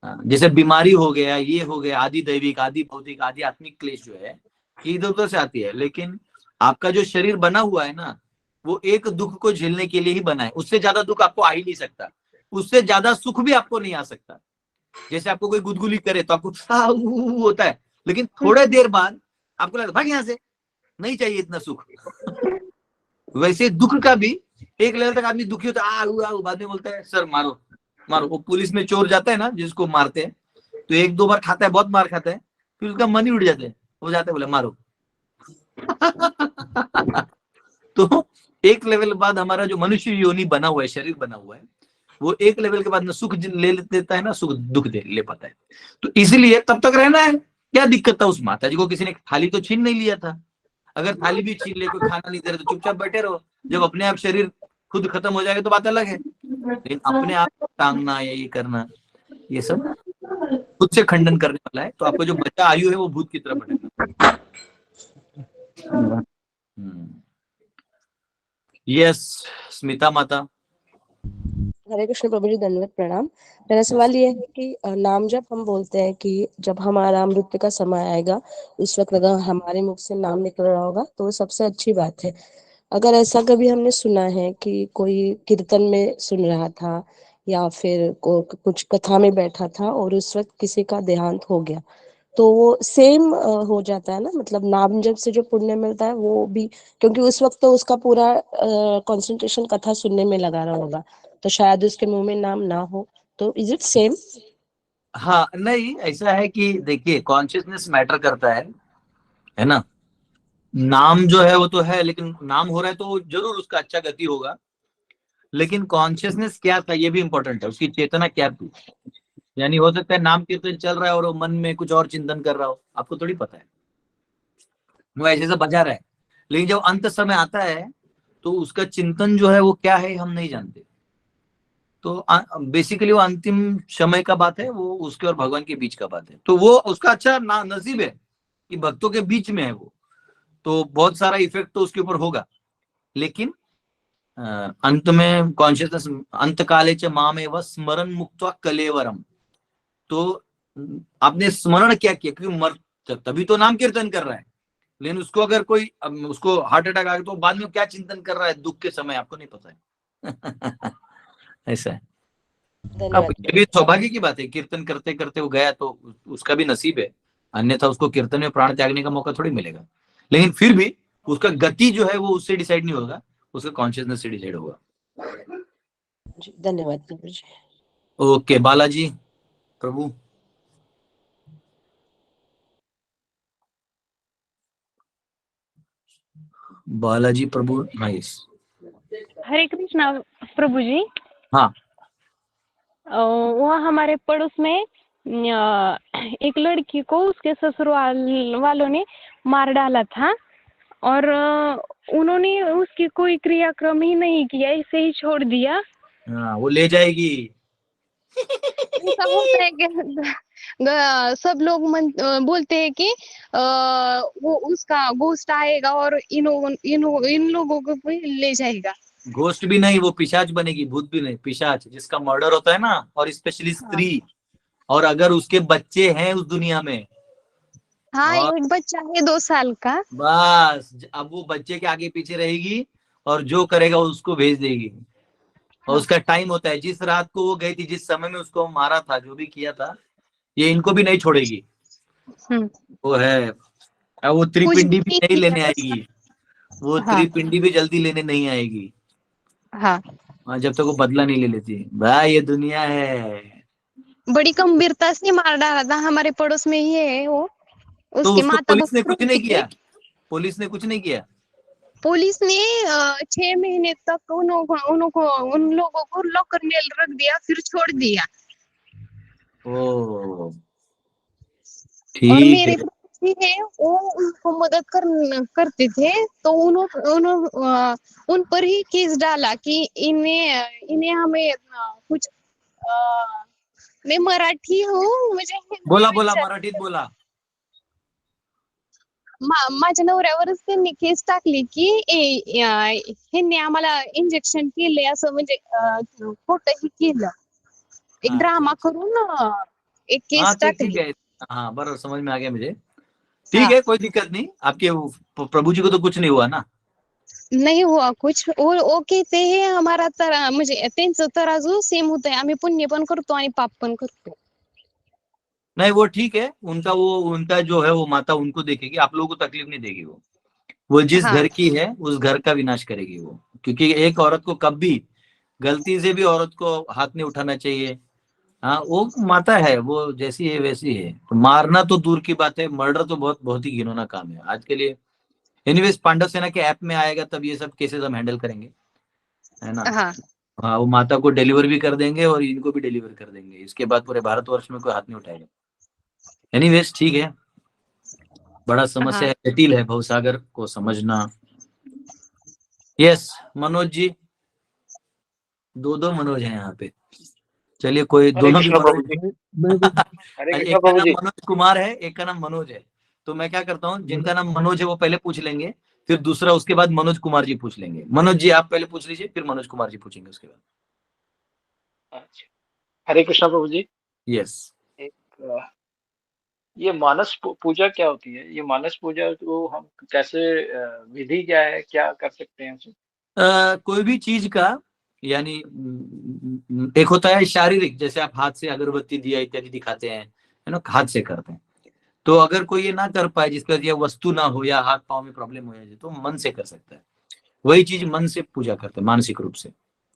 हाँ, जैसे बीमारी हो गया, ये हो गया, आदि दैविक, आदि भौतिक, आदि आत्मिक क्लेश जो है ये इधर उधर से आती है, लेकिन आपका जो शरीर बना हुआ है ना, वो एक दुख को झेलने के लिए ही बना है। उससे ज्यादा दुख आपको आ ही नहीं सकता, उससे ज्यादा सुख भी आपको नहीं आ सकता। जैसे आपको कोई गुदगुली करे तो आपको होता है, लेकिन थोड़े देर बाद आपको लगता है भाग यहाँ से, नहीं चाहिए इतना सुख। वैसे दुख का भी एक लेवल तक आदमी दुखी होता है, बाद में बोलता है सर मारो मारो। वो पुलिस में चोर जाता है ना, जिसको मारते हैं, तो एक दो बार खाता है, बहुत मार खाता है, फिर उसका मन ही उड़ जाता है, वो जाता है बोले मारो। तो एक लेवल बाद हमारा जो मनुष्य योनि बना हुआ है, शरीर बना हुआ है, वो एक लेवल के बाद ना सुख ले लेता है ना सुख दुख ले पाता है। तो इसलिए तब तक रहना है। क्या दिक्कत था उस माता जी को, किसी ने थाली तो छीन नहीं लिया था। अगर थाली भी छीन ले, कोई खाना नहीं दे रहे, तो चुपचाप बैठे रहो। जब अपने आप शरीर खुद खत्म हो जाएगा तो बात अलग है, लेकिन अपने आप टांगना या ये करना, ये सब खुद से खंडन करने वाला है। तो आपको जो बचा आयु है वो भूत की तरह बढ़ेगा। यस, स्मिता माता। हरे कृष्ण प्रभु जी, दंडवत प्रणाम। मेरा सवाल ये है कि नाम जब हम बोलते हैं कि जब हमारा मृत्यु का समय आएगा उस वक्त अगर हमारे मुख से नाम निकल रहा होगा तो वो सबसे अच्छी बात है। अगर ऐसा कभी हमने सुना है कि कोई कीर्तन में सुन रहा था या फिर कुछ कथा में बैठा था और उस वक्त किसी का देहांत हो गया, तो वो सेम हो जाता है ना, मतलब नाम जप से जो पुण्य मिलता है वो भी, क्योंकि उस वक्त तो उसका पूरा कंसंट्रेशन कथा सुनने में लगा रहा होगा, तो शायद उसके मुंह में नाम ना हो, तो इज इट सेम? हाँ, नहीं, ऐसा है कि देखिए कॉन्शियसनेस मैटर करता है ना। नाम जो है वो तो है, लेकिन नाम हो रहा है तो जरूर उसका अच्छा गति होगा, लेकिन कॉन्शियसनेस क्या था ये भी इंपॉर्टेंट है, उसकी चेतना क्या थी। यानी हो सकता है नाम कीर्तन चल रहा है और वो मन में कुछ और चिंतन कर रहा हो, आपको थोड़ी पता है, वो ऐसे से बजा रहा है, लेकिन जब अंत समय आता है तो उसका चिंतन जो है वो क्या है हम नहीं जानते। तो बेसिकली वो अंतिम समय का बात है, वो उसके और भगवान के बीच का बात है। तो वो उसका अच्छा नसीब है कि भक्तों के बीच में है वो, तो बहुत सारा इफेक्ट तो उसके ऊपर होगा। लेकिन अंत में कॉन्शियसनेस, अंत काले च माम एव स्मरण मुक्त्वा कलेवरम। तो आपने स्मरण क्या किया, क्योंकि मर तभी तो नाम कीर्तन कर रहा है, लेकिन उसको अगर कोई उसको हार्ट अटैक आ गया तो बाद में क्या चिंतन कर रहा है दुख के समय, आपको नहीं पता है। ऐसा है। अब ये भी सौभाग्य की बात है, कीर्तन करते करते वो गया तो उसका भी नसीब है, अन्यथा उसको कीर्तन में प्राण त्यागने का मौका थोड़ी मिलेगा। लेकिन फिर भी उसका गति जो है वो उससे डिसाइड नहीं होगा, उसका कॉन्शियसनेस से डिसाइड होगा। जी धन्यवाद प्रभु जी। ओके, बालाजी प्रभु। बालाजी प्रभु, नाइस। हरे कृष्णा प्रभु जी। हाँ, वहाँ हमारे पड़ोस में एक लड़की को उसके ससुराल वालों ने मार डाला था और उन्होंने उसकी कोई क्रियाक्रम ही नहीं किया, ऐसे ही छोड़ दिया। हाँ, वो ले जाएगी। ऐसा होता है कि सब लोग बोलते हैं कि वो उसका गोश्त आएगा और इन लोगों को भी ले जाएगा। घोस्ट भी नहीं, वो पिशाच बनेगी, भूत भी नहीं, पिशाच, जिसका मर्डर होता है ना, और स्पेशली स्त्री, और अगर उसके बच्चे हैं उस दुनिया में। हाँ, और एक बच्चा है 2 साल का। बस अब वो बच्चे के आगे पीछे रहेगी और जो करेगा उसको भेज देगी। और उसका टाइम होता है, जिस रात को वो गई थी, जिस समय में उसको मारा था, जो भी किया था, ये इनको भी नहीं छोड़ेगी। वो है, अब वो त्रिपिंडी भी नहीं लेने आएगी, वो त्रिपिंडी भी जल्दी लेने नहीं आएगी। हाँ, जब तक वो बदला नहीं ले लेती। भाई ये दुनिया है। बड़ी गंभीरता से मार डाला था, हमारे पड़ोस में ही है वो। तो उसकी उसको माता पुलिस ने कुछ नहीं थी। किया, पुलिस ने कुछ नहीं किया। पुलिस ने 6 महीने तक उन लोगों को लॉकर में रख दिया, फिर छोड़ दिया। ओ और ठीक मेरे है। पड़ोसी है, वो उनको मदद करते थे, तो उन पर ही केस डाला कि इन्हें हमें कुछ मैं मराठी हूँ, मुझे हिंदी बोला में बोला, मराठीत बोला। माझ्या नवऱ्यावरच त्यांनी केस टाकली की ह्यांनी आम्हाला इंजेक्शन केले असं म्हणजे खोटं ही केलं एक अच्छा ड्रामा अच्छा करून एक हाँ केस ठीक टाकली. ठीक है। हाँ बराबर समझ में आ गया मुझे। ठीक है कोई दिक्कत नहीं, आपके प्रभु जी को तो कुछ नहीं हुआ ना? नाही हुआ कुछ वो कहते हैं हमारा तरा म्हणजे त्यांचं तराजू सेम होतंय आम्ही पुण्य पण करतो आणि पाप पण करतो. नहीं वो ठीक है, उनका जो है वो माता उनको देखेगी, आप लोगों को तकलीफ नहीं देगी वो जिस हाँ घर की है उस घर का विनाश करेगी वो, क्योंकि एक औरत को कभी गलती से भी औरत को हाथ नहीं उठाना चाहिए। हाँ वो माता है, वो जैसी है वैसी है, तो मारना तो दूर की बात है, मर्डर तो बहुत बहुत ही घिनौना काम है आज के लिए। एनीवेज पांडव सेना के ऐप में आएगा तब ये सब केसेस हम हैंडल करेंगे, है ना? हाँ हाँ वो माता को डिलीवर भी कर देंगे और इनको भी डिलीवर कर देंगे, इसके बाद पूरे भारतवर्ष में कोई हाथ नहीं उठाएगा। एनीवेज ठीक है, बड़ा समस्या है, जटिल है भवसागर को समझना। यस मनोज जी, दो मनोज हैं यहाँ पे, चलिए कोई हरे दोनों भी कृष्णा प्रभु मनोज जी। हरे एक कृष्णा का प्रभु नाम जी। मनोज कुमार है, एक का नाम मनोज है, तो मैं क्या करता हूँ जिनका नाम मनोज है वो पहले पूछ लेंगे, फिर दूसरा उसके बाद मनोज कुमार जी पूछ लेंगे। मनोज जी आप पहले पूछ लीजिए, फिर मनोज कुमार जी पूछेंगे उसके बाद। अच्छा, हरे कृष्णा प्रभु जी। यस एक ये मानस पूजा क्या होती है? ये मानस पूजा को हम कैसे विधि क्या है, क्या कर सकते हैं उसे? कोई भी चीज का यानी एक होता है शारीरिक, जैसे आप हाथ से अगरबत्ती दिया इत्यादि दिखाते हैं, है ना, हाथ से करते हैं। तो अगर कोई ये ना कर पाए, जिसका ये वस्तु ना हो या हाथ पांव में प्रॉब्लम हो जाए, तो मन से कर सकता है। वही चीज मन से पूजा करते हैं, मानसिक रूप से,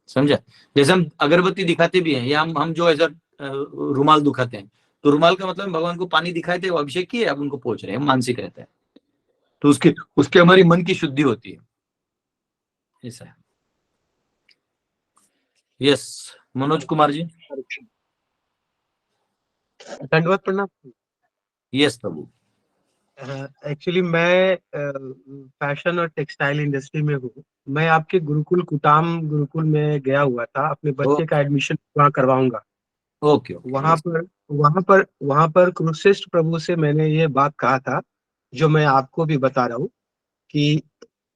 समझा? जैसे हम अगरबत्ती दिखाते भी हैं, या हम जो ऐसा रुमाल दिखाते हैं, तो रुमाल का मतलब भगवान को पानी दिखाए थे, वो अभिषेक किए, अब उनको पहुंच रहे हैं, मानसिक रहता है, तो उसके हमारी मन की शुद्धि होती है, ऐसा है। यस मनोज कुमार जी। दंडवत प्रणाम। यस प्रभु। एक्चुअली मैं फैशन और टेक्सटाइल इंडस्ट्री में हूँ। मैं आपके गुरुकुल कुटाम गुरुकुल में गया हुआ था, अपने बच्चे का एडमिशन वहाँ करवाऊंगा। ओके वहाँ पर कुरुश्रेष्ठ प्रभु से मैंने ये बात कहा था, जो मैं आपको भी बता रहा हूँ, कि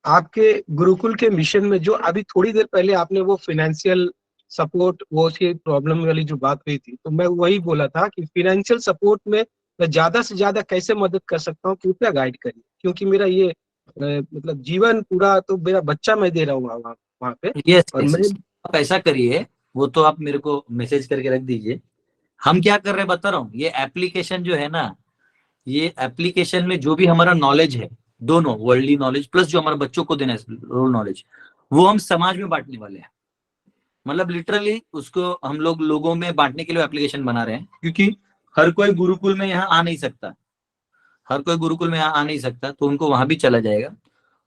आपके गुरुकुल के मिशन में जो अभी थोड़ी देर पहले आपने वो फाइनेंशियल सपोर्ट, वो उसकी प्रॉब्लम वाली जो बात हुई थी, तो मैं वही बोला था कि फाइनेंशियल सपोर्ट में मैं ज्यादा से ज्यादा कैसे मदद कर सकता हूँ, कृपया गाइड करिए, क्योंकि मेरा ये मतलब जीवन पूरा तो मेरा बच्चा मैं दे रहा हूँ वहाँ पे। यस और यस, मैं आप ऐसा करिए, वो तो आप मेरे को मैसेज करके रख दीजिए। हम क्या कर रहे हैं बता रहा हूँ, ये एप्लीकेशन जो है ना, ये एप्लीकेशन में जो भी हमारा नॉलेज है, दोनों वर्ल्डली नॉलेज प्लस जो हमारे बच्चों को देना है रोल नॉलेज, वो हम समाज में बांटने वाले हैं। मतलब लिटरली उसको हम लोगों में बांटने के लिए एप्लीकेशन बना रहे हैं, क्योंकि हर कोई गुरुकुल में यहाँ आ नहीं सकता, तो उनको वहां भी चला जाएगा।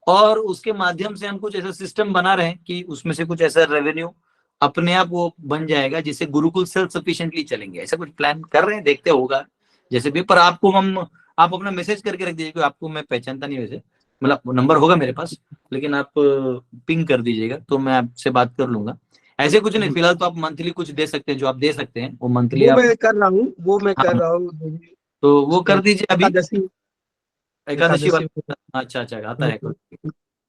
और उसके माध्यम से हम कुछ ऐसा सिस्टम बना रहे हैं कि उसमें से कुछ ऐसा रेवेन्यू अपने आप वो बन जाएगा, जिससे गुरुकुल सेल्फ सफिशिएंटली चलेंगे। ऐसा कुछ प्लान कर रहे हैं, देखते होगा जैसे भी। पर आपको आप अपना मैसेज करके रख दीजिएगा, आपको मैं पहचानता नहीं वैसे, मतलब नंबर होगा मेरे पास, लेकिन आप पिंग कर दीजिएगा तो मैं आपसे बात कर लूंगा। ऐसे कुछ नहीं, फिलहाल तो आप मंथली कुछ दे सकते हैं, जो आप दे सकते हैं वो मंथली आप, मैं कर रहा हूँ, तो वो कर दीजिए अभी। एकादशी एकादशी वाला, अच्छा आता है।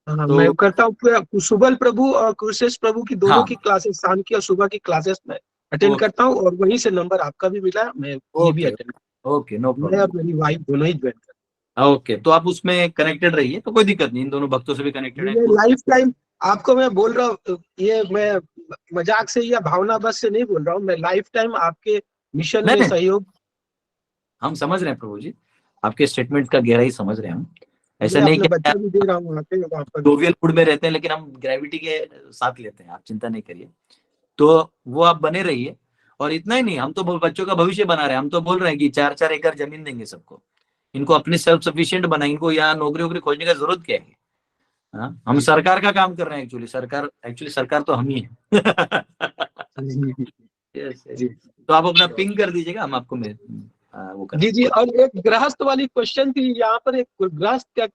हाँ, तो मैं करता हूँ। सुबल प्रभु और कुरुश्रेष्ठ प्रभु की दोनों की क्लासेस, शाम की और सुबह की क्लासेस में अटेंड करता हूँ, और वहीं से नंबर आपका भी मिला, मैं ये भी अटेंड। ओके नो मैं प्रॉब्लम। और मेरी वाइफ दोनों ही ज्वाइन करते ओके, तो आप उसमें कनेक्टेड रहिए, तो कोई दिक्कत नहीं, इन दोनों भक्तों से भी कनेक्टेड है। लाइफ टाइम आपको मैं बोल रहा हूँ, ये मैं मजाक से या भावना बस से नहीं बोल रहा हूँ, मैं लाइफ टाइम आपके मिशन में सहयोग। हम समझ रहे हैं प्रभु जी, आपके स्टेटमेंट का गहराई समझ रहे हैं हम। ऐसा नहीं कि बच्चा भी दे रहा हूँ वहाँ पर जोवियल मूड में रहते हैं, लेकिन हम ग्रेविटी के साथ लेते हैं, आप चिंता नहीं करिए। तो वो आप बने रहिए। और इतना ही नहीं, हम तो बच्चों का भविष्य बना रहे हैं, हम तो बोल रहे हैं कि 4-4 एकड़ जमीन देंगे सबको, इनको अपने सेल्फ सफिशिएंट बनाए, इनको यहाँ नौकरी वोकरी खोजने का जरूरत क्या है। हाँ, हम सरकार का काम कर रहे हैं, एक्चुअली सरकार तो हम ही है। तो आप अपना पिंग कर दीजिएगा, हम आपको वो कर जी। और एक गृहस्थ वाली क्वेश्चन थी यहाँ पर, एक गृहस्थ क्या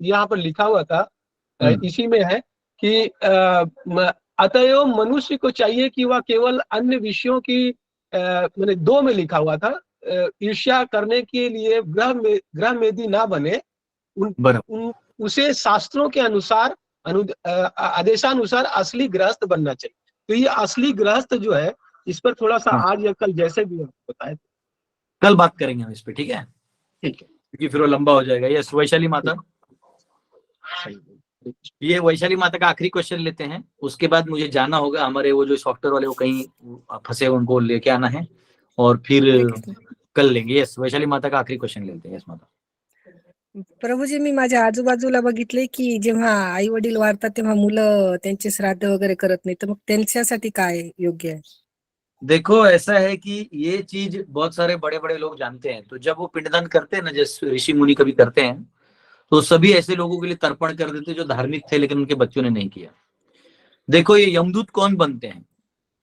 यहाँ पर लिखा हुआ था, इसी में है कि अतएव मनुष्य को चाहिए कि वह केवल अन्य विषयों की मैंने 2 में लिखा हुआ था, ईर्ष्या करने के लिए ग्रह मेदी ना बने, उसे शास्त्रों के अनुसार आदेशानुसार असली गृहस्थ बनना चाहिए। तो ये असली गृहस्थ जो है, इस पर थोड़ा सा आज या कल जैसे भी बताए, कल बात करेंगे हम इस पे, ठीक है? ठीक है, क्योंकि फिर वो लंबा हो जाएगा। ये वैशाली माता, ये वैशाली माता का आखिरी क्वेश्चन लेते हैं, उसके बाद मुझे जाना होगा। हमारे वो जो सॉफ्टवेयर वाले वो कहीं फंसे, उनको लेके आना है और फिर कल लेंगे। यस, वैशाली माता का आखिरी क्वेश्चन लेते हैं। यस माता। प्रभूजी, मी माझ्या आजूबाजूला बघितले की जेव्हा आई वडील वारतात तेव्हा मुलं त्यांचे श्राद्ध वगैरे करत नाही, तर मग त्यांच्यासाठी काय योग्य आहे? देखो, ऐसा है कि ये चीज बहुत सारे बड़े बड़े लोग जानते हैं। तो जब वो पिंडदान करते हैं ना, जैसे ऋषि मुनि कभी करते हैं, तो सभी ऐसे लोगों के लिए तर्पण कर देते जो धार्मिक थे लेकिन उनके बच्चों ने नहीं किया। देखो, ये यमदूत कौन बनते हैं?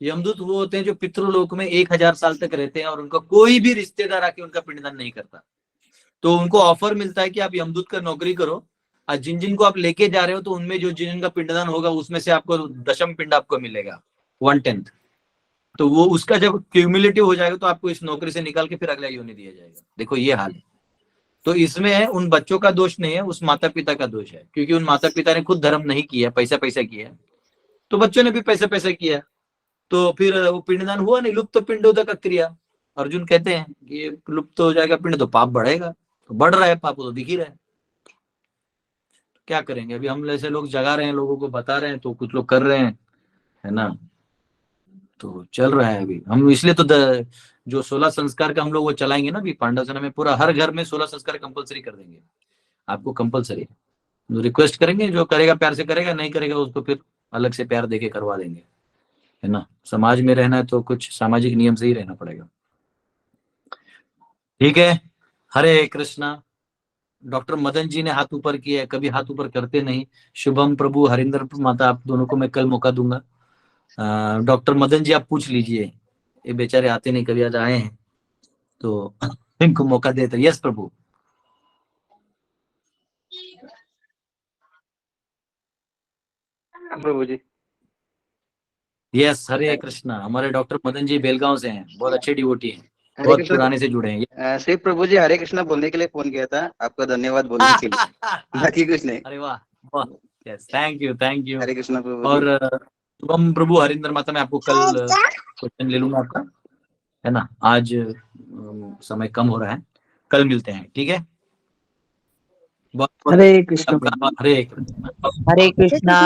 यमदूत वो होते हैं जो पितृलोक में 1000 साल तक रहते हैं और उनका कोई भी रिश्तेदार आके उनका पिंडदान नहीं करता। तो उनको ऑफर मिलता है कि आप यमदूत का नौकरी करो, और जिन जिनको आप लेके जा रहे हो तो उनमें जो जिनका पिंडदान होगा उसमें से आपको दशम पिंड आपको मिलेगा, 1/10। तो वो उसका जब क्यूमुलेटिव हो जाएगा तो आपको इस नौकरी से निकाल के फिर अगला योनि दिया जाएगा। देखो, ये हाल है। तो इसमें उन बच्चों का दोष नहीं है, उस माता पिता का दोष है, क्योंकि उन माता पिता ने खुद धर्म नहीं किया, पैसा किया, तो बच्चों ने भी पैसा किया, तो फिर वो पिंडदान हुआ नहीं। लुप्त पिंडोदक क्रिया, अर्जुन कहते हैं कि ये लुप्त हो जाएगा पिंड तो पाप बढ़ेगा, तो बढ़ रहा है पाप, तो दिख ही रहा है। क्या करेंगे? अभी हम जैसे लोग जगा रहे हैं, लोगों को बता रहे हैं, तो कुछ लोग कर रहे हैं, है ना? तो चल रहा है अभी। हम इसलिए तो जो 16 संस्कार का हम लोग वो चलाएंगे ना, अभी पांडव सेना में पूरा हर घर में 16 संस्कार कंपलसरी कर देंगे, आपको कंपलसरी। रिक्वेस्ट करेंगे, जो करेगा प्यार से करेगा, नहीं करेगा उसको फिर अलग से प्यार देके करवा देंगे, है ना? समाज में रहना है तो कुछ सामाजिक नियम से ही रहना पड़ेगा। ठीक है, हरे कृष्णा। डॉक्टर मदन जी ने हाथ ऊपर किया है, कभी हाथ ऊपर करते नहीं। शुभम प्रभु, हरिंदर माता, आप दोनों को मैं कल मौका दूंगा। डॉक्टर मदन जी आप पूछ लीजिए, ये बेचारे आते नहीं, कभी आज आए हैं तो इनको मौका देते। यस प्रभु। प्रभु जी। यस, हरे कृष्णा। हमारे डॉक्टर मदन जी बेलगांव से हैं, बहुत अच्छे डिवोटी हैं, बहुत पुराने से जुड़े हैं। श्री प्रभु जी, हरे कृष्णा बोलने के लिए फोन किया था, आपका धन्यवाद बोलने के लिए, बाकी कुछ नहीं। अरे वाह, यस, थैंक यू हरे कृष्णा प्रभु। और शुभम प्रभु, हरिंदर माता, मैं आपको कल क्वेश्चन ले लूंगा आपका, है ना? आज समय कम हो रहा है, कल मिलते हैं, ठीक है? हरे कृष्ण। हरे कृष्ण। हरे कृष्णा।